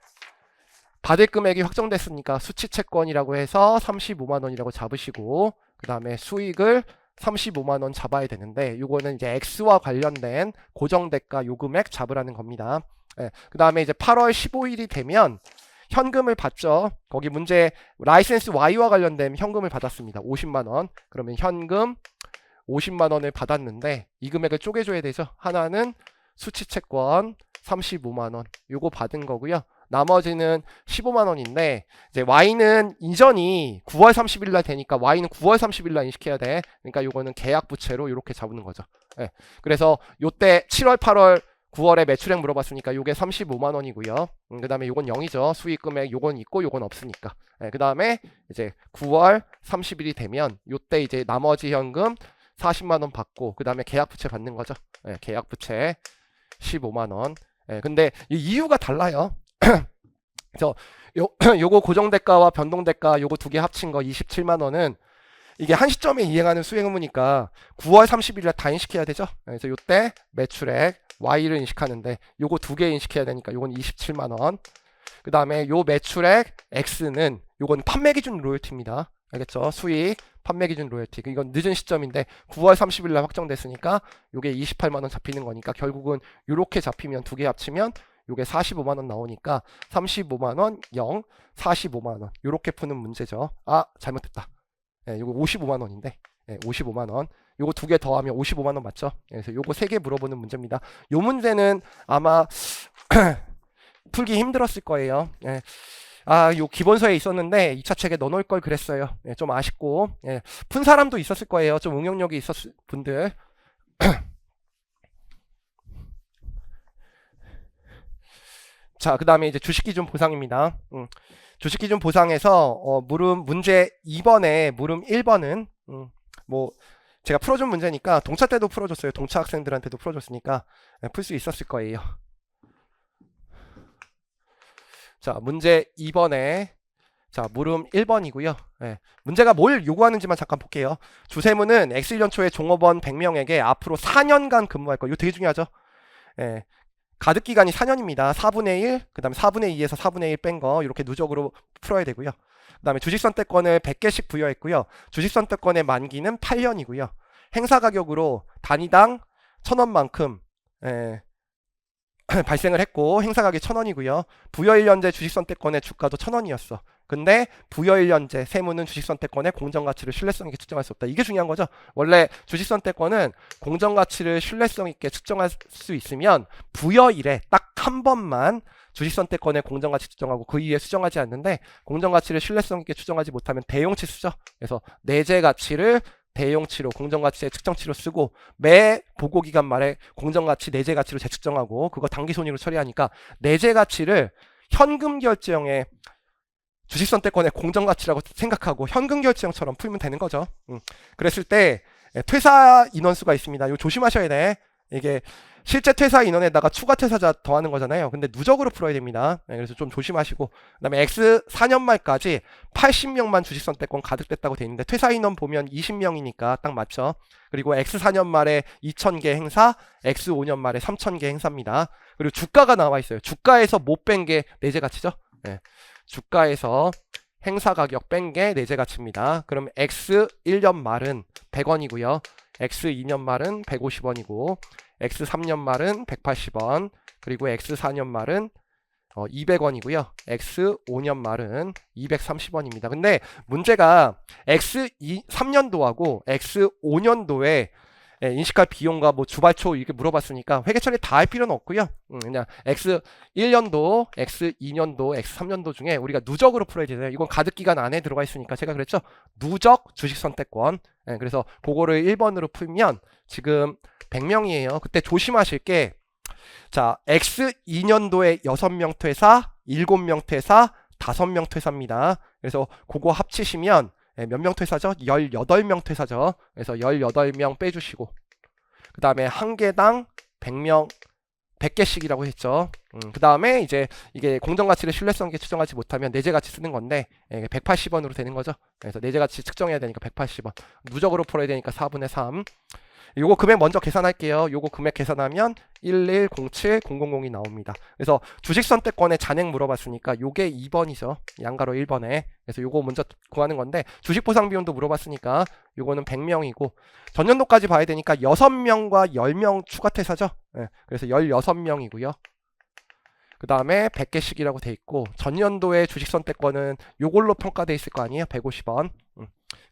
받을 금액이 확정됐으니까 수취채권이라고 해서 35만 원이라고 잡으시고 그 다음에 수익을 35만 원 잡아야 되는데 요거는 이제 X와 관련된 고정대가 요금액 잡으라는 겁니다. 예, 그 다음에 이제 8월 15일이 되면 현금을 받죠. 거기 문제 라이센스 Y와 관련된 현금을 받았습니다. 50만 원. 그러면 현금 50만 원을 받았는데 이 금액을 쪼개줘야 되죠. 하나는 수취채권 35만 원 요거 받은 거고요. 나머지는 15만 원인데 이제 Y는 이전이 9월 30일 날 되니까 Y는 9월 30일 날 인식해야 돼. 그러니까 요거는 계약 부채로 이렇게 잡는 거죠. 예. 그래서 요때 7월, 8월, 9월에 매출액 물어봤으니까 요게 35만 원이고요. 그다음에 요건 0이죠. 수익 금액 요건 있고 요건 없으니까. 예. 그다음에 이제 9월 30일이 되면 요때 이제 나머지 현금 40만 원 받고 그다음에 계약 부채 받는 거죠. 예. 계약 부채 15만 원. 예. 근데 이 이유가 달라요. 그래서 요거 고정대가와 변동대가 요거 두 개 합친 거 27만 원은 이게 한 시점에 이행하는 수익의무니까 9월 30일 날 다 인식해야 되죠. 그래서 요때 매출액 Y를 인식하는데 요거 두 개 인식해야 되니까 요건 27만 원. 그 다음에 요 매출액 X는 요건 판매 기준 로열티입니다. 알겠죠? 수익 판매 기준 로열티. 이건 늦은 시점인데 9월 30일 날 확정됐으니까 요게 28만 원 잡히는 거니까 결국은 요렇게 잡히면 두 개 합치면 요게 45만 원 나오니까 35만 원 0, 45만 원 요렇게 푸는 문제죠. 아, 잘못됐다. 예, 요거 55만 원인데. 예, 55만 원. 요거 두 개 더하면 55만 원 맞죠? 예, 그래서 요거 세 개 물어보는 문제입니다. 요 문제는 아마 풀기 힘들었을 거예요. 예. 아, 요 기본서에 있었는데 2차 책에 넣어놓을 걸 그랬어요. 예, 좀 아쉽고. 예, 푼 사람도 있었을 거예요. 좀 응용력이 있었을 분들. 자, 그 다음에 이제 주식기준 보상입니다. 주식기준 보상에서 문제 2번에 물음 1번은 뭐 제가 풀어준 문제니까 동차 때도 풀어줬어요. 동차 학생들한테도 풀어줬으니까 풀 수 있었을 거예요. 자, 문제 2번에 자, 물음 1번이고요. 예, 문제가 뭘 요구하는지만 잠깐 볼게요. 주세무는 X1년 초에 종업원 100명에게 앞으로 4년간 근무할 거. 이거 되게 중요하죠. 예, 가득 기간이 4년입니다. 4분의 1, 그 다음에 4분의 2에서 4분의 1 뺀 거 이렇게 누적으로 풀어야 되고요. 그 다음에 주식 선택권을 100개씩 부여했고요. 주식 선택권의 만기는 8년이고요. 행사 가격으로 단위당 1,000원만큼 발생을 했고 행사 가격이 1,000원이고요. 부여 1년제 주식 선택권의 주가도 1,000원이었어. 근데 부여 1년제 세무는 주식 선택권의 공정 가치를 신뢰성 있게 측정할 수 없다. 이게 중요한 거죠. 원래 주식 선택권은 공정 가치를 신뢰성 있게 측정할 수 있으면 부여 1에 딱 한 번만 주식 선택권의 공정 가치 측정하고 그 이후에 수정하지 않는데 공정 가치를 신뢰성 있게 추정하지 못하면 대용치수죠. 그래서 내재 가치를 대용치로 공정가치의 측정치로 쓰고 매 보고기간 말에 공정가치 내재가치로 재측정하고 그거 당기손익으로 처리하니까 내재가치를 현금 결제형의 주식선택권의 공정가치라고 생각하고 현금 결제형처럼 풀면 되는 거죠. 그랬을 때 퇴사 인원수가 있습니다. 이거 조심하셔야 돼. 이게 실제 퇴사 인원에다가 추가 퇴사자 더하는 거잖아요. 근데 누적으로 풀어야 됩니다. 그래서 좀 조심하시고 그다음에 X 4년 말까지 80명만 주식선택권 가득됐다고 돼 있는데 퇴사 인원 보면 20명이니까 딱 맞죠. 그리고 X 4년 말에 2,000개 행사, X 5년 말에 3,000개 행사입니다. 그리고 주가가 나와 있어요. 주가에서 못 뺀 게 내재가치죠. 네. 주가에서 행사 가격 뺀 게 내재가치입니다. 그럼 X 1년 말은 100원이고요. X 2년 말은 150원이고 X 3년 말은 180원 그리고 X 4년 말은 200원이고요. X 5년 말은 230원입니다. 근데 문제가 X 3년도하고 X 5년도에 인식할 비용과 뭐 주발초 이렇게 물어봤으니까 회계 처리 다 할 필요는 없고요. 그냥 X 1년도, X 2년도, X 3년도 중에 우리가 누적으로 풀어야 되잖아요. 이건 가득 기간 안에 들어가 있으니까 제가 그랬죠. 누적 주식 선택권. 그래서 그거를 1번으로 풀면 지금 100명이에요. 그때 조심하실 게 자, X 2년도에 6명 퇴사, 7명 퇴사, 5명 퇴사입니다. 그래서 그거 합치시면 몇 명 퇴사죠? 18명 퇴사죠. 그래서 18명 빼주시고 그 다음에 한 개당 100명 100개씩이라고 했죠. 그 다음에 이제 이게 공정가치를 신뢰성있게 측정하지 못하면 내재가치 쓰는 건데 180원으로 되는 거죠. 그래서 내재가치 측정해야 되니까 180원 누적으로 풀어야 되니까 4분의 3 요거 금액 먼저 계산할게요. 요거 금액 계산하면 1107000이 나옵니다. 그래서 주식선택권의 잔액 물어봤으니까 요게 2번이죠. 양가로 1번에. 그래서 요거 먼저 구하는 건데 주식보상비용도 물어봤으니까 요거는 100명이고 전년도까지 봐야 되니까 6명과 10명 추가 퇴사죠. 그래서 16명이고요. 그 다음에 100개씩이라고 돼 있고 전년도의 주식선택권은 요걸로 평가돼 있을 거 아니에요. 150원.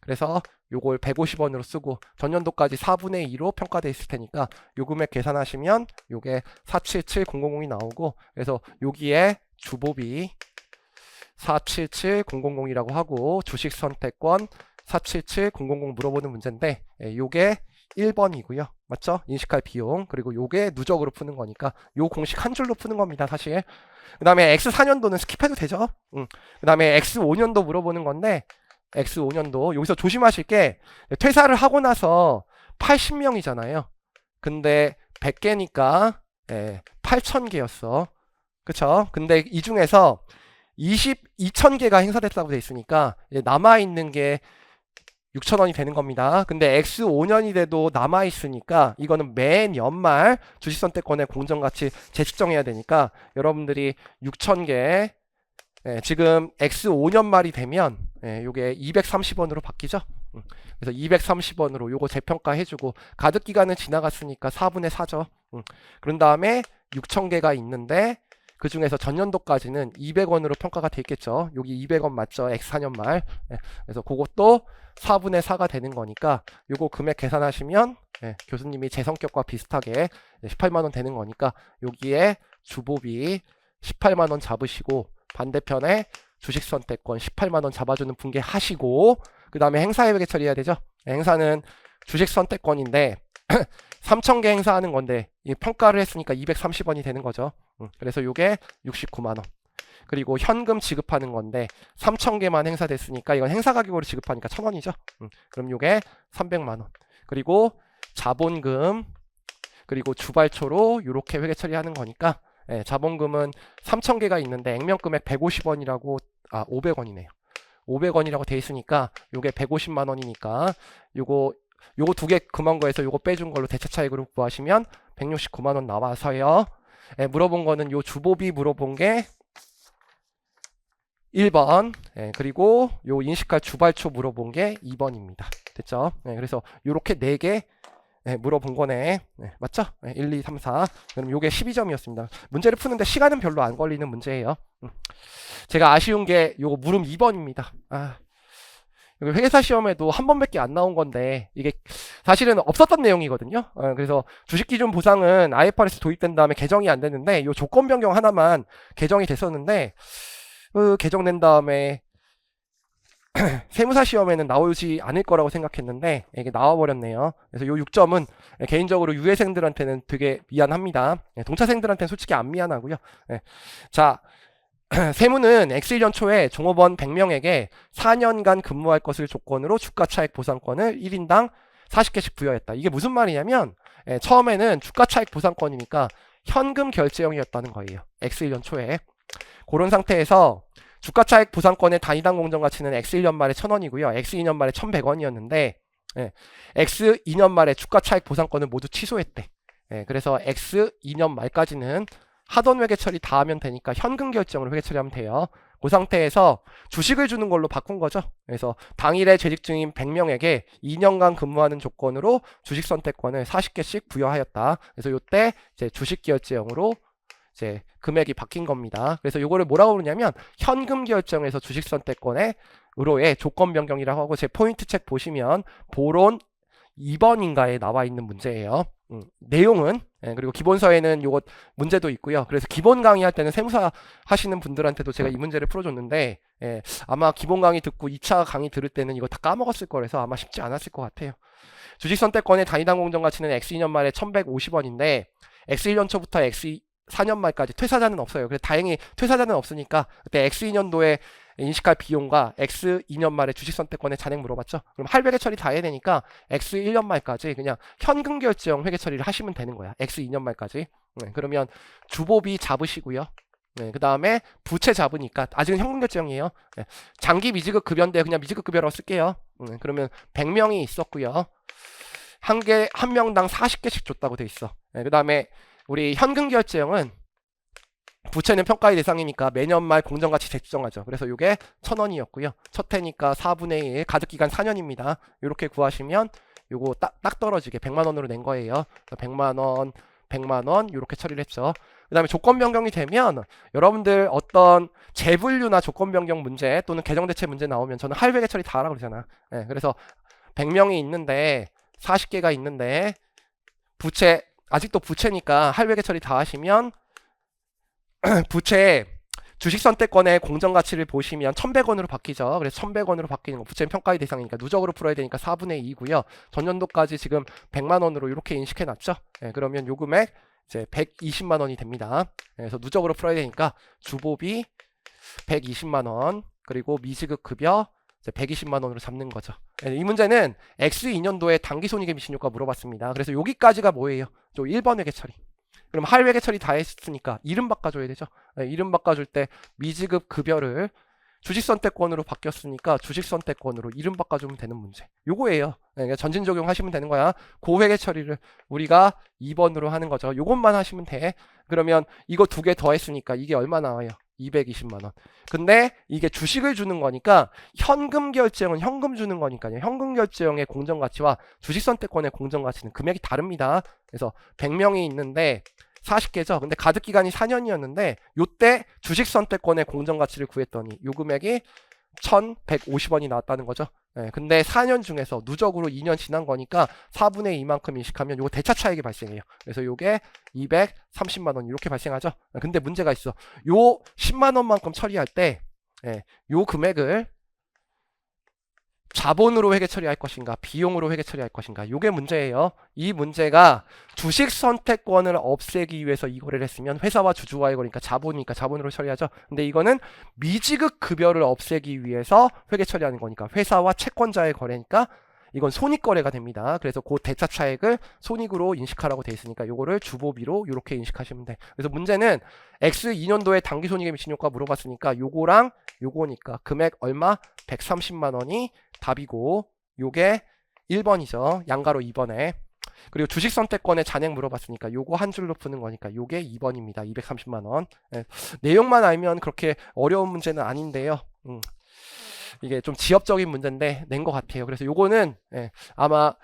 그래서 요걸 150원으로 쓰고 전년도까지 4분의 2로 평가돼 있을 테니까 요 금액 계산하시면 요게 477000이 나오고 그래서 여기에 주보비 477000이라고 하고 주식선택권 477000 물어보는 문제인데 요게 1번이고요. 맞죠? 인식할 비용 그리고 요게 누적으로 푸는 거니까 요 공식 한 줄로 푸는 겁니다. 사실 그 다음에 X 4년도는 스킵해도 되죠. 그 다음에 X 5년도 물어보는 건데 X 5년도 여기서 조심하실 게 퇴사를 하고 나서 80명이잖아요. 근데 100개니까 8,000개였어. 그쵸? 근데 이 중에서 2,000개가 행사됐다고 돼 있으니까 남아있는 게 6,000원이 되는 겁니다. 근데 X 5년이 돼도 남아있으니까 이거는 매년말 주식선택권의 공정가치 재측정해야 되니까 여러분들이 6,000개 지금 X 5년 말이 되면 요게 230원으로 바뀌죠. 그래서 230원으로 요거 재평가 해주고 가득 기간은 지나갔으니까 4분의 4죠. 그런 다음에 6,000개가 있는데 그 중에서 전년도까지는 200원으로 평가가 돼 있겠죠. 여기 200원 맞죠? X 4년 말. 그래서 그것도 4분의 4가 되는 거니까 요거 금액 계산하시면 교수님이 제 성격과 비슷하게 18만원 되는 거니까 여기에 주보비 18만원 잡으시고 반대편에 주식선택권 18만원 잡아주는 분께 하시고 그 다음에 행사회계 처리해야 되죠. 행사는 주식선택권인데 3,000개 행사하는 건데 이 평가를 했으니까 230원이 되는 거죠. 그래서 요게 69만원 그리고 현금 지급하는 건데 3,000개만 행사됐으니까 이건 행사 가격으로 지급하니까 1,000원이죠. 그럼 요게 300만원 그리고 자본금 그리고 주발초로 요렇게 회계 처리하는 거니까 자본금은 3,000개가 있는데 액면금액 150원이라고 500원이네요. 500원이라고 돼 있으니까 요게 150만 원이니까 요거 두 개 금한 거에서 요거 빼준 걸로 대차 차익으로 구하시면 169만 원 나와서요. 물어본 거는 요 주보비 물어본 게 1번 그리고 요 인식할 주발초 물어본 게 2번입니다. 됐죠? 그래서 요렇게 4개 물어본 거네. 맞죠? 1, 2, 3, 4. 그럼 요게 12점이었습니다. 문제를 푸는데 시간은 별로 안 걸리는 문제예요. 제가 아쉬운 게 요거 물음 2번입니다. 회계사 시험에도 한 번밖에 안 나온 건데 이게 사실은 없었던 내용이거든요. 그래서 주식기준 보상은 IFRS 도입된 다음에 개정이 안 됐는데 요 조건 변경 하나만 개정이 됐었는데 개정된 다음에 세무사 시험에는 나오지 않을 거라고 생각했는데 이게 나와버렸네요. 그래서 요 6점은 개인적으로 유예생들한테는 되게 미안합니다. 동차생들한테는 솔직히 안 미안하고요. 자, 세무는 X1년 초에 종업원 100명에게 4년간 근무할 것을 조건으로 주가차익 보상권을 1인당 40개씩 부여했다. 이게 무슨 말이냐면 처음에는 주가차익 보상권이니까 현금 결제형이었다는 거예요. X1년 초에. 그런 상태에서 주가차익 보상권의 단위당 공정가치는 X1년 말에 1,000원이고요. X2년 말에 1,100원이었는데 X2년 말에 주가차익 보상권을 모두 취소했대. 그래서 X2년 말까지는 하던 회계 처리 다 하면 되니까 현금 결정으로 회계 처리하면 돼요. 그 상태에서 주식을 주는 걸로 바꾼 거죠. 그래서 당일에 재직 중인 100명에게 2년간 근무하는 조건으로 주식 선택권을 40개씩 부여하였다. 그래서 이때 이제 주식 결제형으로 이제 금액이 바뀐 겁니다. 그래서 이거를 뭐라고 그러냐면 현금 결정에서 주식 선택권의 으로의 조건 변경이라고 하고, 제 포인트 책 보시면 보론 2번인가에 나와 있는 문제예요. 내용은 그리고 기본서에는 요것 문제도 있고요. 그래서 기본 강의할 때는 세무사 하시는 분들한테도 제가 이 문제를 풀어줬는데 아마 기본 강의 듣고 2차 강의 들을 때는 이거 다 까먹었을 거라서 아마 쉽지 않았을 것 같아요. 주식 선택권의 단위당 공정가치는 X2년 말에 1,150원인데 X1년 초부터 X4년 말까지 퇴사자는 없어요. 그래서 다행히 퇴사자는 없으니까 그때 X2년도에 인식할 비용과 X2년 말에 주식 선택권의 잔액 물어봤죠. 그럼 할회계 처리 다 해야 되니까 X1년 말까지 그냥 현금 결제형 회계 처리를 하시면 되는 거야. X2년 말까지. 그러면 주보비 잡으시고요. 그 다음에 부채 잡으니까 아직은 현금 결제형이에요. 장기 미지급 급여인데 그냥 미지급 급여라고 쓸게요. 그러면 100명이 있었고요. 한 명당 40개씩 줬다고 돼 있어. 그 다음에 우리 현금 결제형은 부채는 평가의 대상이니까 매년 말 공정가치 재추정하죠. 그래서 이게 1,000원이었고요. 첫 해니까 4분의 1, 가득기간 4년입니다. 이렇게 구하시면 요거 딱 떨어지게 100만원으로 낸 거예요. 100만원, 100만원 이렇게 처리를 했죠. 그 다음에 조건 변경이 되면 여러분들 어떤 재분류나 조건 변경 문제 또는 개정대체 문제 나오면 저는 할회계 처리 다 하라고 그러잖아. 그래서 100명이 있는데 40개가 있는데 부채 아직도 부채니까 할회계 처리 다 하시면 부채 주식 선택권의 공정가치를 보시면 1,100원으로 바뀌죠. 그래서 1,100원으로 바뀌는 거. 부채는 평가의 대상이니까 누적으로 풀어야 되니까 4분의 2고요. 전년도까지 지금 100만원으로 이렇게 인식해 놨죠. 그러면 요 금액 이제 120만원이 됩니다. 그래서 누적으로 풀어야 되니까 주보비 120만원 그리고 미지급 급여 120만원으로 잡는 거죠. 이 문제는 X2년도에 당기손익의 미신효과 물어봤습니다. 그래서 여기까지가 뭐예요? 저 1번 회계 처리. 그럼 할회계 처리 다 했으니까 이름 바꿔줘야 되죠. 이름 바꿔줄 때 미지급 급여를 주식 선택권으로 바뀌었으니까 주식 선택권으로 이름 바꿔주면 되는 문제. 요거예요. 그러니까 전진 적용하시면 되는 거야. 고회계 처리를 우리가 2번으로 하는 거죠. 요것만 하시면 돼. 그러면 이거 두 개 더 했으니까 이게 얼마 나와요? 220만원. 근데 이게 주식을 주는 거니까 현금 결제형은 현금 주는 거니까요. 현금 결제형의 공정가치와 주식 선택권의 공정가치는 금액이 다릅니다. 그래서 100명이 있는데 40개죠. 근데 가득기간이 4년이었는데 요때 주식 선택권의 공정가치를 구했더니 요 금액이 1,150원이 나왔다는 거죠. 근데 4년 중에서 누적으로 2년 지난 거니까 4분의 2만큼 인식하면 요거 대차 차익이 발생해요. 그래서 요게 230만원 이렇게 발생하죠. 근데 문제가 있어. 요 10만원만큼 처리할 때 요 금액을 자본으로 회계 처리할 것인가 비용으로 회계 처리할 것인가, 요게 문제예요. 이 문제가 주식 선택권을 없애기 위해서 이거를 했으면 회사와 주주와의 거니까 자본이니까 자본으로 처리하죠. 근데 이거는 미지급 급여를 없애기 위해서 회계 처리하는 거니까 회사와 채권자의 거래니까 이건 손익거래가 됩니다. 그래서 그 대차 차액을 손익으로 인식하라고 돼 있으니까 요거를 주보비로 이렇게 인식하시면 돼. 그래서 문제는 X2년도에 당기손익의 미친 효과 물어봤으니까 요거랑 요거니까 금액 얼마? 130만원이 답이고 요게 1번이죠. 양가로 2번에. 그리고 주식 선택권의 잔액 물어봤으니까 요거 한 줄로 푸는 거니까 요게 2번입니다. 230만원. 내용만 알면 그렇게 어려운 문제는 아닌데요. 이게 좀 지엽적인 문제인데 낸 것 같아요. 그래서 요거는 아마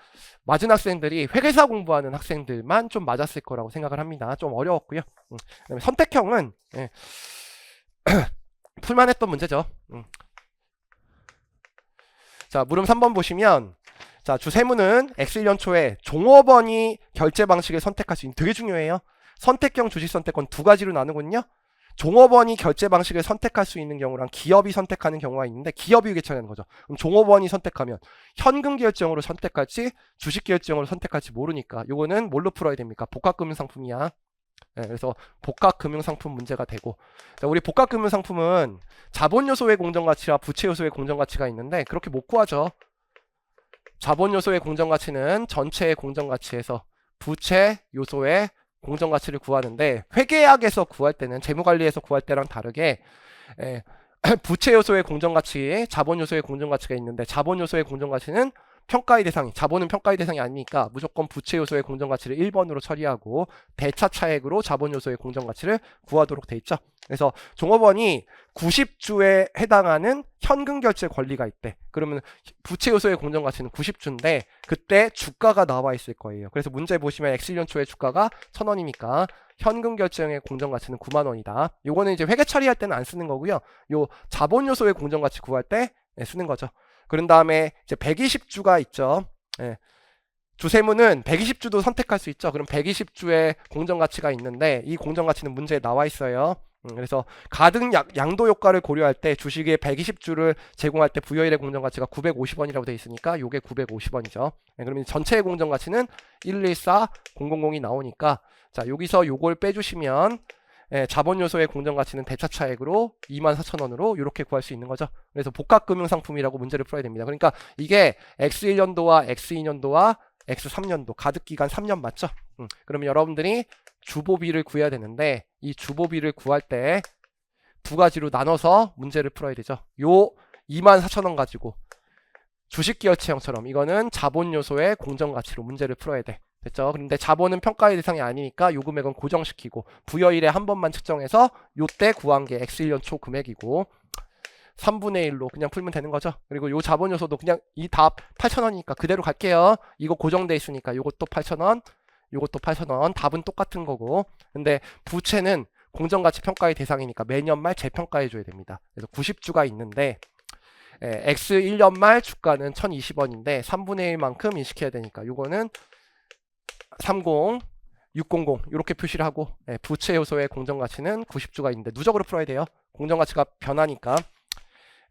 맞은 학생들이 회계사 공부하는 학생들만 좀 맞았을 거라고 생각을 합니다. 좀 어려웠고요. 그다음에 선택형은 풀만했던 문제죠. 자, 물음 3번 보시면 자, 주세무는 X1년 초에 종업원이 결제 방식을 선택할 수 있는, 되게 중요해요. 선택형 주식 선택권 두 가지로 나누거든요. 종업원이 결제 방식을 선택할 수 있는 경우랑 기업이 선택하는 경우가 있는데 기업이 결정하는 거죠. 그럼 종업원이 선택하면 현금 결제형으로 선택할지 주식 결제형으로 선택할지 모르니까 요거는 뭘로 풀어야 됩니까? 복합금융상품이야. 네, 그래서 복합금융상품 문제가 되고, 자, 우리 복합금융상품은 자본요소의 공정가치와 부채요소의 공정가치가 있는데 그렇게 못 구하죠. 자본요소의 공정가치는 전체의 공정가치에서 부채 요소의 공정가치를 구하는데, 회계학에서 구할 때는, 재무관리에서 구할 때랑 다르게 부채 요소의 공정가치, 자본 요소의 공정가치가 있는데, 자본 요소의 공정가치는 평가의 대상이, 자본은 평가의 대상이 아니니까 무조건 부채 요소의 공정가치를 1번으로 처리하고 대차 차액으로 자본 요소의 공정가치를 구하도록 돼 있죠. 그래서 종업원이 90주에 해당하는 현금 결제 권리가 있대. 그러면 부채 요소의 공정가치는 90주인데 그때 주가가 나와 있을 거예요. 그래서 문제 보시면 X1년 초에 주가가 1000원이니까 현금 결제형의 공정가치는 9만원이다. 요거는 이제 회계 처리할 때는 안 쓰는 거고요. 요 자본 요소의 공정가치 구할 때 쓰는 거죠. 그런 다음에 이제 120주가 있죠. 주세무는 120주도 선택할 수 있죠. 그럼 120주의 공정가치가 있는데 이 공정가치는 문제에 나와 있어요. 그래서 가등 양도 효과를 고려할 때 주식의 120주를 제공할 때 부여일의 공정가치가 950원이라고 되어 있으니까 요게 950원이죠. 그러면 전체의 공정가치는 114000이 나오니까, 자, 여기서 요걸 빼주시면 자본 요소의 공정가치는 대차 차액으로 24,000원으로 이렇게 구할 수 있는 거죠. 그래서 복합금융상품이라고 문제를 풀어야 됩니다. 그러니까 이게 X1년도와 X2년도와 X3년도 가득기간 3년 맞죠? 그러면 여러분들이 주보비를 구해야 되는데 이 주보비를 구할 때 두 가지로 나눠서 문제를 풀어야 되죠. 요 24,000원 가지고 주식결제형처럼 이거는 자본 요소의 공정가치로 문제를 풀어야 돼. 됐죠? 그런데 자본은 평가의 대상이 아니니까 요 금액은 고정시키고 부여일에 한 번만 측정해서 요때 구한 게 X1년 초 금액이고 3분의 1로 그냥 풀면 되는 거죠. 그리고 요 자본 요소도 그냥 이 답 8,000원이니까 그대로 갈게요. 이거 고정돼 있으니까 요것도 8,000원, 요것도 8,000원. 답은 똑같은 거고. 근데 부채는 공정가치 평가의 대상이니까 매년 말 재평가해 줘야 됩니다. 그래서 90주가 있는데 X1년 말 주가는 1,020원인데 3분의 1만큼 인식해야 되니까 요거는 30, 600 이렇게 표시를 하고, 부채 요소의 공정가치는 90주가 있는데 누적으로 풀어야 돼요. 공정가치가 변하니까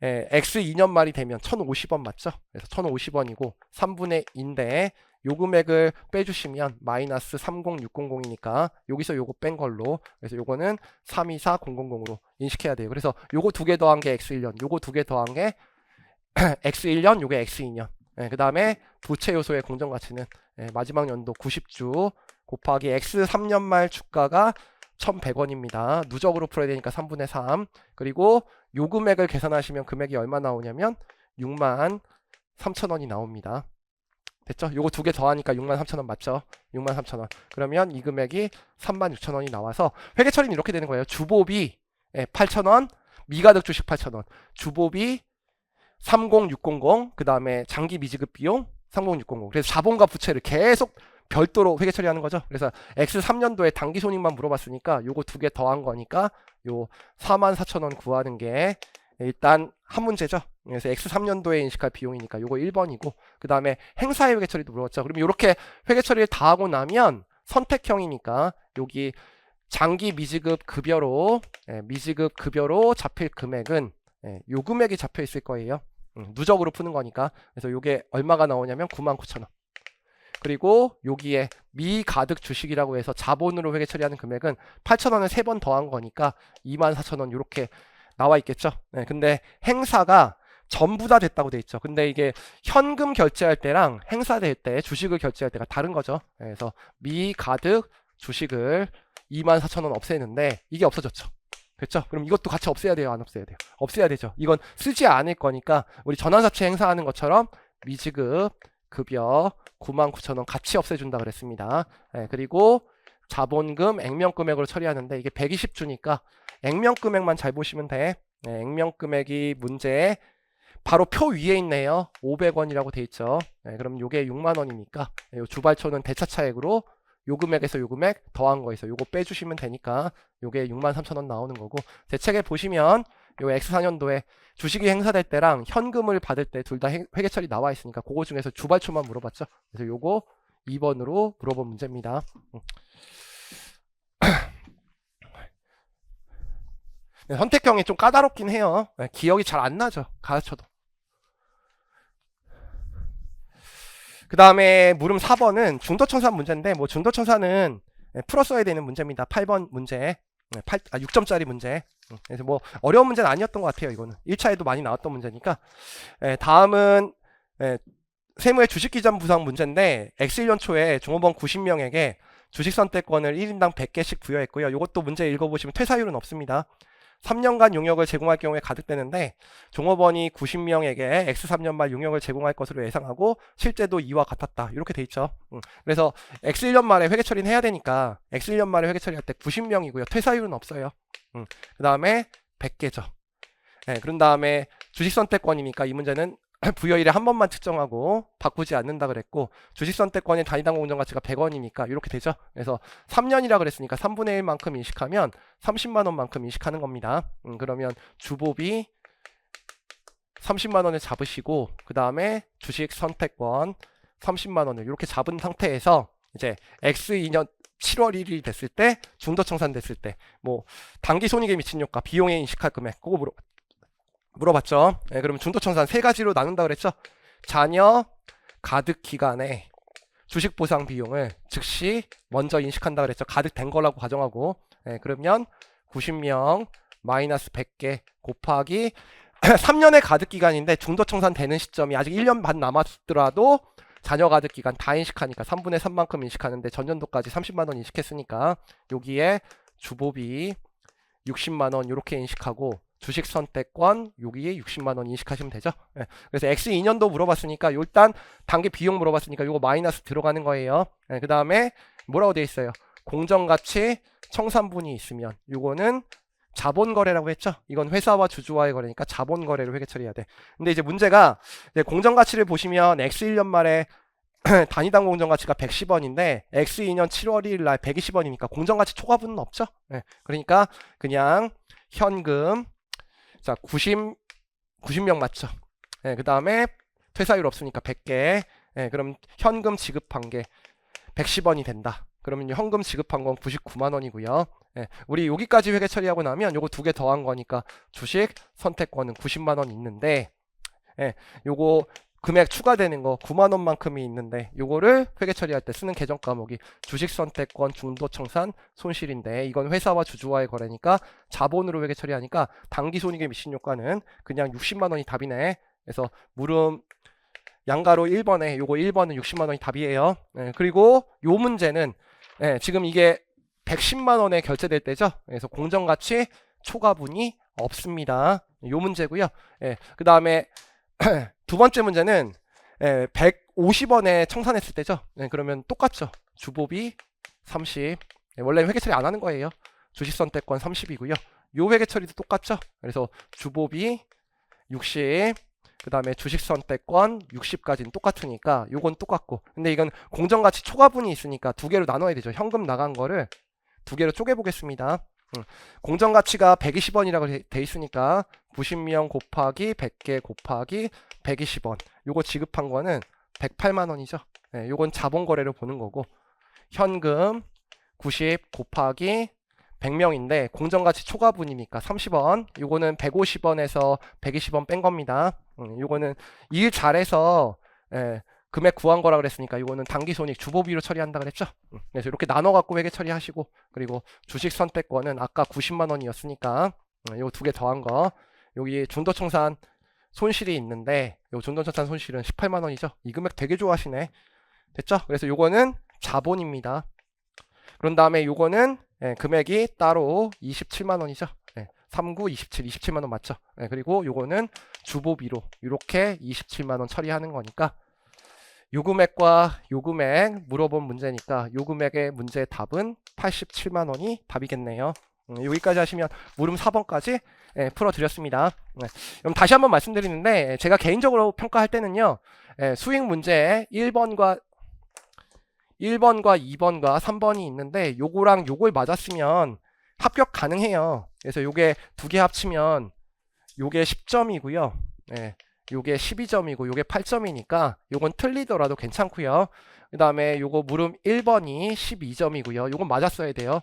X2년 말이 되면 1,050원 맞죠? 그래서 1,050원이고 3분의 2인데 요 금액을 빼주시면 마이너스 30600이니까 여기서 요거 뺀 걸로, 그래서 요거는 324000으로 인식해야 돼요. 그래서 요거 두 개 더한 게 X1년, 요거 두 개 더한 게 X1년, 요게 X2년. 그 다음에 부채 요소의 공정가치는 마지막 연도 90주 곱하기 X3년 말 주가가 1,100원입니다. 누적으로 풀어야 되니까 3분의 3. 그리고 요 금액을 계산하시면 금액이 얼마 나오냐면 63,000원이 나옵니다. 됐죠? 요거 두 개 더하니까 63,000원 맞죠? 63,000원. 그러면 이 금액이 36,000원이 나와서 회계 처리는 이렇게 되는 거예요. 주보비 8,000원, 미가득 주식 8,000원. 주보비 30600, 그 다음에 장기 미지급 비용 30600. 그래서 자본과 부채를 계속 별도로 회계 처리하는 거죠. 그래서 X3년도에 단기 손익만 물어봤으니까 요거 두 개 더한 거니까 요 44,000원 구하는 게 일단 한 문제죠. 그래서 X3년도에 인식할 비용이니까 요거 1번이고, 그 다음에 행사의 회계 처리도 물어봤죠. 그러면 이렇게 회계 처리를 다 하고 나면 선택형이니까 여기 장기 미지급 급여로 잡힐 금액은 요 금액이 잡혀 있을 거예요. 누적으로 푸는 거니까. 그래서 요게 얼마가 나오냐면 99,000원. 그리고 여기에 미가득 주식이라고 해서 자본으로 회계 처리하는 금액은 8,000원을 3번 더한 거니까 24,000원 이렇게 나와 있겠죠. 근데 행사가 전부 다 됐다고 돼 있죠. 근데 이게 현금 결제할 때랑 행사될 때 주식을 결제할 때가 다른 거죠. 그래서 미가득 주식을 24,000원 없애는데 이게 없어졌죠. 됐죠? 그럼 이것도 같이 없애야 돼요? 안 없애야 돼요? 없애야 되죠. 이건 쓰지 않을 거니까 우리 전환사채 행사하는 것처럼 미지급 급여 99,000원 같이 없애준다 그랬습니다. 그리고 자본금 액면금액으로 처리하는데 이게 120주니까 액면금액만 잘 보시면 돼. 액면금액이 문제에 바로 표 위에 있네요. 500원이라고 돼 있죠. 그럼 요게 6만원이니까 요 주발초는 대차 차액으로 요 금액에서 요 금액 더한 거에서 요거 빼주시면 되니까 요게 63,000원 나오는 거고, 제 책에 보시면 요 X4년도에 주식이 행사될 때랑 현금을 받을 때 둘 다 회계 처리 나와 있으니까 그거 중에서 주발초만 물어봤죠. 그래서 요거 2번으로 물어본 문제입니다. 선택형이 좀 까다롭긴 해요. 기억이 잘 안 나죠. 가르쳐도. 그 다음에 물음 4번은 중도청산 문제인데, 뭐 중도청산은 풀었어야 되는 문제입니다. 8번 문제. 6점짜리 문제. 그래서 뭐 어려운 문제는 아니었던 것 같아요. 이거는 1차에도 많이 나왔던 문제니까. 다음은 세무의 주식기점 부상 문제인데, X1년 초에 종업원 90명에게 주식 선택권을 1인당 100개씩 부여했고요. 이것도 문제 읽어보시면 퇴사율은 없습니다. 3년간 용역을 제공할 경우에 가득되는데, 종업원이 90명에게 X3년 말 용역을 제공할 것으로 예상하고 실제도 이와 같았다. 이렇게 돼 있죠. 그래서 X1년 말에 회계 처리는 해야 되니까 X1년 말에 회계 처리할 때 90명이고요. 퇴사율은 없어요. 그 다음에 100개죠. 그런 다음에 주식 선택권이니까 이 문제는 부여일에 한 번만 측정하고 바꾸지 않는다 그랬고, 주식 선택권의 단위당 공정가치가 100원이니까 이렇게 되죠. 그래서 3년이라 그랬으니까 3분의 1만큼 인식하면 30만원만큼 인식하는 겁니다. 그러면 주보비 30만원을 잡으시고, 그 다음에 주식 선택권 30만원을 이렇게 잡은 상태에서 이제 X2년 7월 1일이 됐을 때, 중도청산 됐을 때, 뭐 단기 손익에 미친 효과, 비용에 인식할 금액, 그거 물어봤죠. 그러면 중도청산 세 가지로 나눈다 그랬죠. 잔여 가득 기간에 주식 보상 비용을 즉시 먼저 인식한다 그랬죠. 가득된 거라고 가정하고, 그러면 90명 마이너스 100개 곱하기 3년의 가득 기간인데, 중도청산 되는 시점이 아직 1년 반 남았더라도 잔여 가득 기간 다 인식하니까 3분의 3만큼 인식하는데, 전년도까지 30만원 인식했으니까 여기에 주보비 60만원 이렇게 인식하고, 주식 선택권 여기에 60만원 인식하시면 되죠. 그래서 X2년도 물어봤으니까 일단 단기 비용 물어봤으니까 요거 마이너스 들어가는 거예요. 그 다음에 뭐라고 돼 있어요? 공정가치 청산분이 있으면 요거는 자본거래라고 했죠. 이건 회사와 주주와의 거래니까 자본거래로 회계 처리해야 돼. 근데 이제 문제가, 이제 공정가치를 보시면 X1년 말에 단위당 공정가치가 110원인데 X2년 7월 1일 날 120원이니까 공정가치 초과분은 없죠. 그러니까 그냥 현금, 자 90명 맞죠. 그 다음에 퇴사율 없으니까 100개. 그럼 현금 지급한 게 110원이 된다. 그러면 현금 지급한 건 99만원이고요. 우리 여기까지 회계 처리하고 나면 요거 두 개 더한 거니까 주식 선택권은 90만원 있는데, 요거 금액 추가되는 거 9만원만큼이 있는데, 요거를 회계 처리할 때 쓰는 계정 과목이 주식 선택권 중도청산 손실인데, 이건 회사와 주주와의 거래니까 자본으로 회계 처리하니까 단기 손익에 미친 효과는 그냥 60만원이 답이네. 그래서 물음 양가로 1번에 요거 1번은 60만원이 답이에요. 그리고 요 문제는 지금 이게 110만원에 결제될 때죠. 그래서 공정가치 초과분이 없습니다. 요 문제고요. 그 다음에 두 번째 문제는 150원에 청산했을 때죠. 그러면 똑같죠. 주보비 30. 원래 회계 처리 안 하는 거예요. 주식 선택권 30이고요. 요 회계 처리도 똑같죠. 그래서 주보비 60, 그 다음에 주식 선택권 60까지는 똑같으니까 요건 똑같고, 근데 이건 공정가치 초과분이 있으니까 두 개로 나눠야 되죠. 현금 나간 거를 두 개로 쪼개 보겠습니다. 공정가치가 120원이라고 돼 있으니까 90명 곱하기 100개 곱하기 120원, 요거 지급한 거는 108만원이죠. 요건 자본거래로 보는 거고, 현금 90 곱하기 100명인데 공정가치 초과분이니까 30원, 요거는 150원에서 120원 뺀 겁니다. 요거는 일 잘해서 금액 구한 거라 그랬으니까 이거는 단기손익 주보비로 처리한다 그랬죠. 그래서 이렇게 나눠 갖고 회계 처리하시고, 그리고 주식 선택권은 아까 90만원이었으니까 요 두 개 더한 거, 여기 중도청산 손실이 있는데 요 중도청산 손실은 18만원이죠. 이 금액 되게 좋아하시네. 됐죠? 그래서 요거는 자본입니다. 그런 다음에 요거는 금액이 따로 27만원이죠. 39, 27, 27만원 맞죠? 그리고 요거는 주보비로 이렇게 27만원 처리하는 거니까, 요 금액과 요 금액 물어본 문제니까 요 금액의 문제의 답은 87만원이 답이겠네요. 여기까지 하시면 물음 4번까지 풀어드렸습니다. 그럼 다시 한번 말씀드리는데, 제가 개인적으로 평가할 때는요, 수익 문제에 1번과 2번과 3번이 있는데 요거랑 요걸 맞았으면 합격 가능해요. 그래서 요게 두 개 합치면 요게 10점이고요. 요게 12점이고 요게 8점이니까 요건 틀리더라도 괜찮고요. 그 다음에 요거 물음 1번이 12점이고요. 요건 맞았어야 돼요.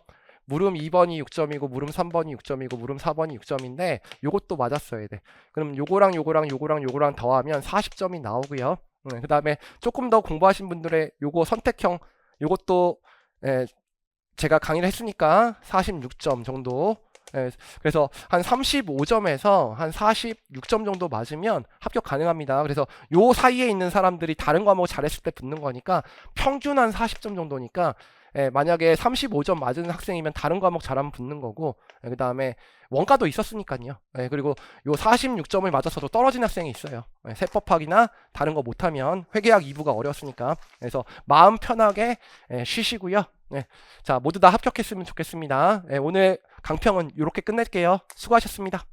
물음 2번이 6점이고 물음 3번이 6점이고 물음 4번이 6점인데 요것도 맞았어야 돼. 그럼 요거랑 요거랑 요거랑 요거랑 더하면 40점이 나오고요. 그 다음에 조금 더 공부하신 분들의 요거 선택형 요것도 예, 제가 강의를 했으니까 46점 정도. 예, 그래서 한 35점에서 한 46점 정도 맞으면 합격 가능합니다. 그래서 요 사이에 있는 사람들이 다른 과목 잘했을 때 붙는 거니까 평균 한 40점 정도니까 예, 만약에 35점 맞은 학생이면 다른 과목 잘하면 붙는 거고 그 다음에 원가도 있었으니까요. 예, 그리고 요 46점을 맞아서도 떨어진 학생이 있어요. 예, 세법학이나 다른 거 못하면 회계학 2부가 어려웠으니까. 그래서 마음 편하게 예, 쉬시고요. 네. 자, 모두 다 합격했으면 좋겠습니다. 네, 오늘 강평은 이렇게 끝낼게요. 수고하셨습니다.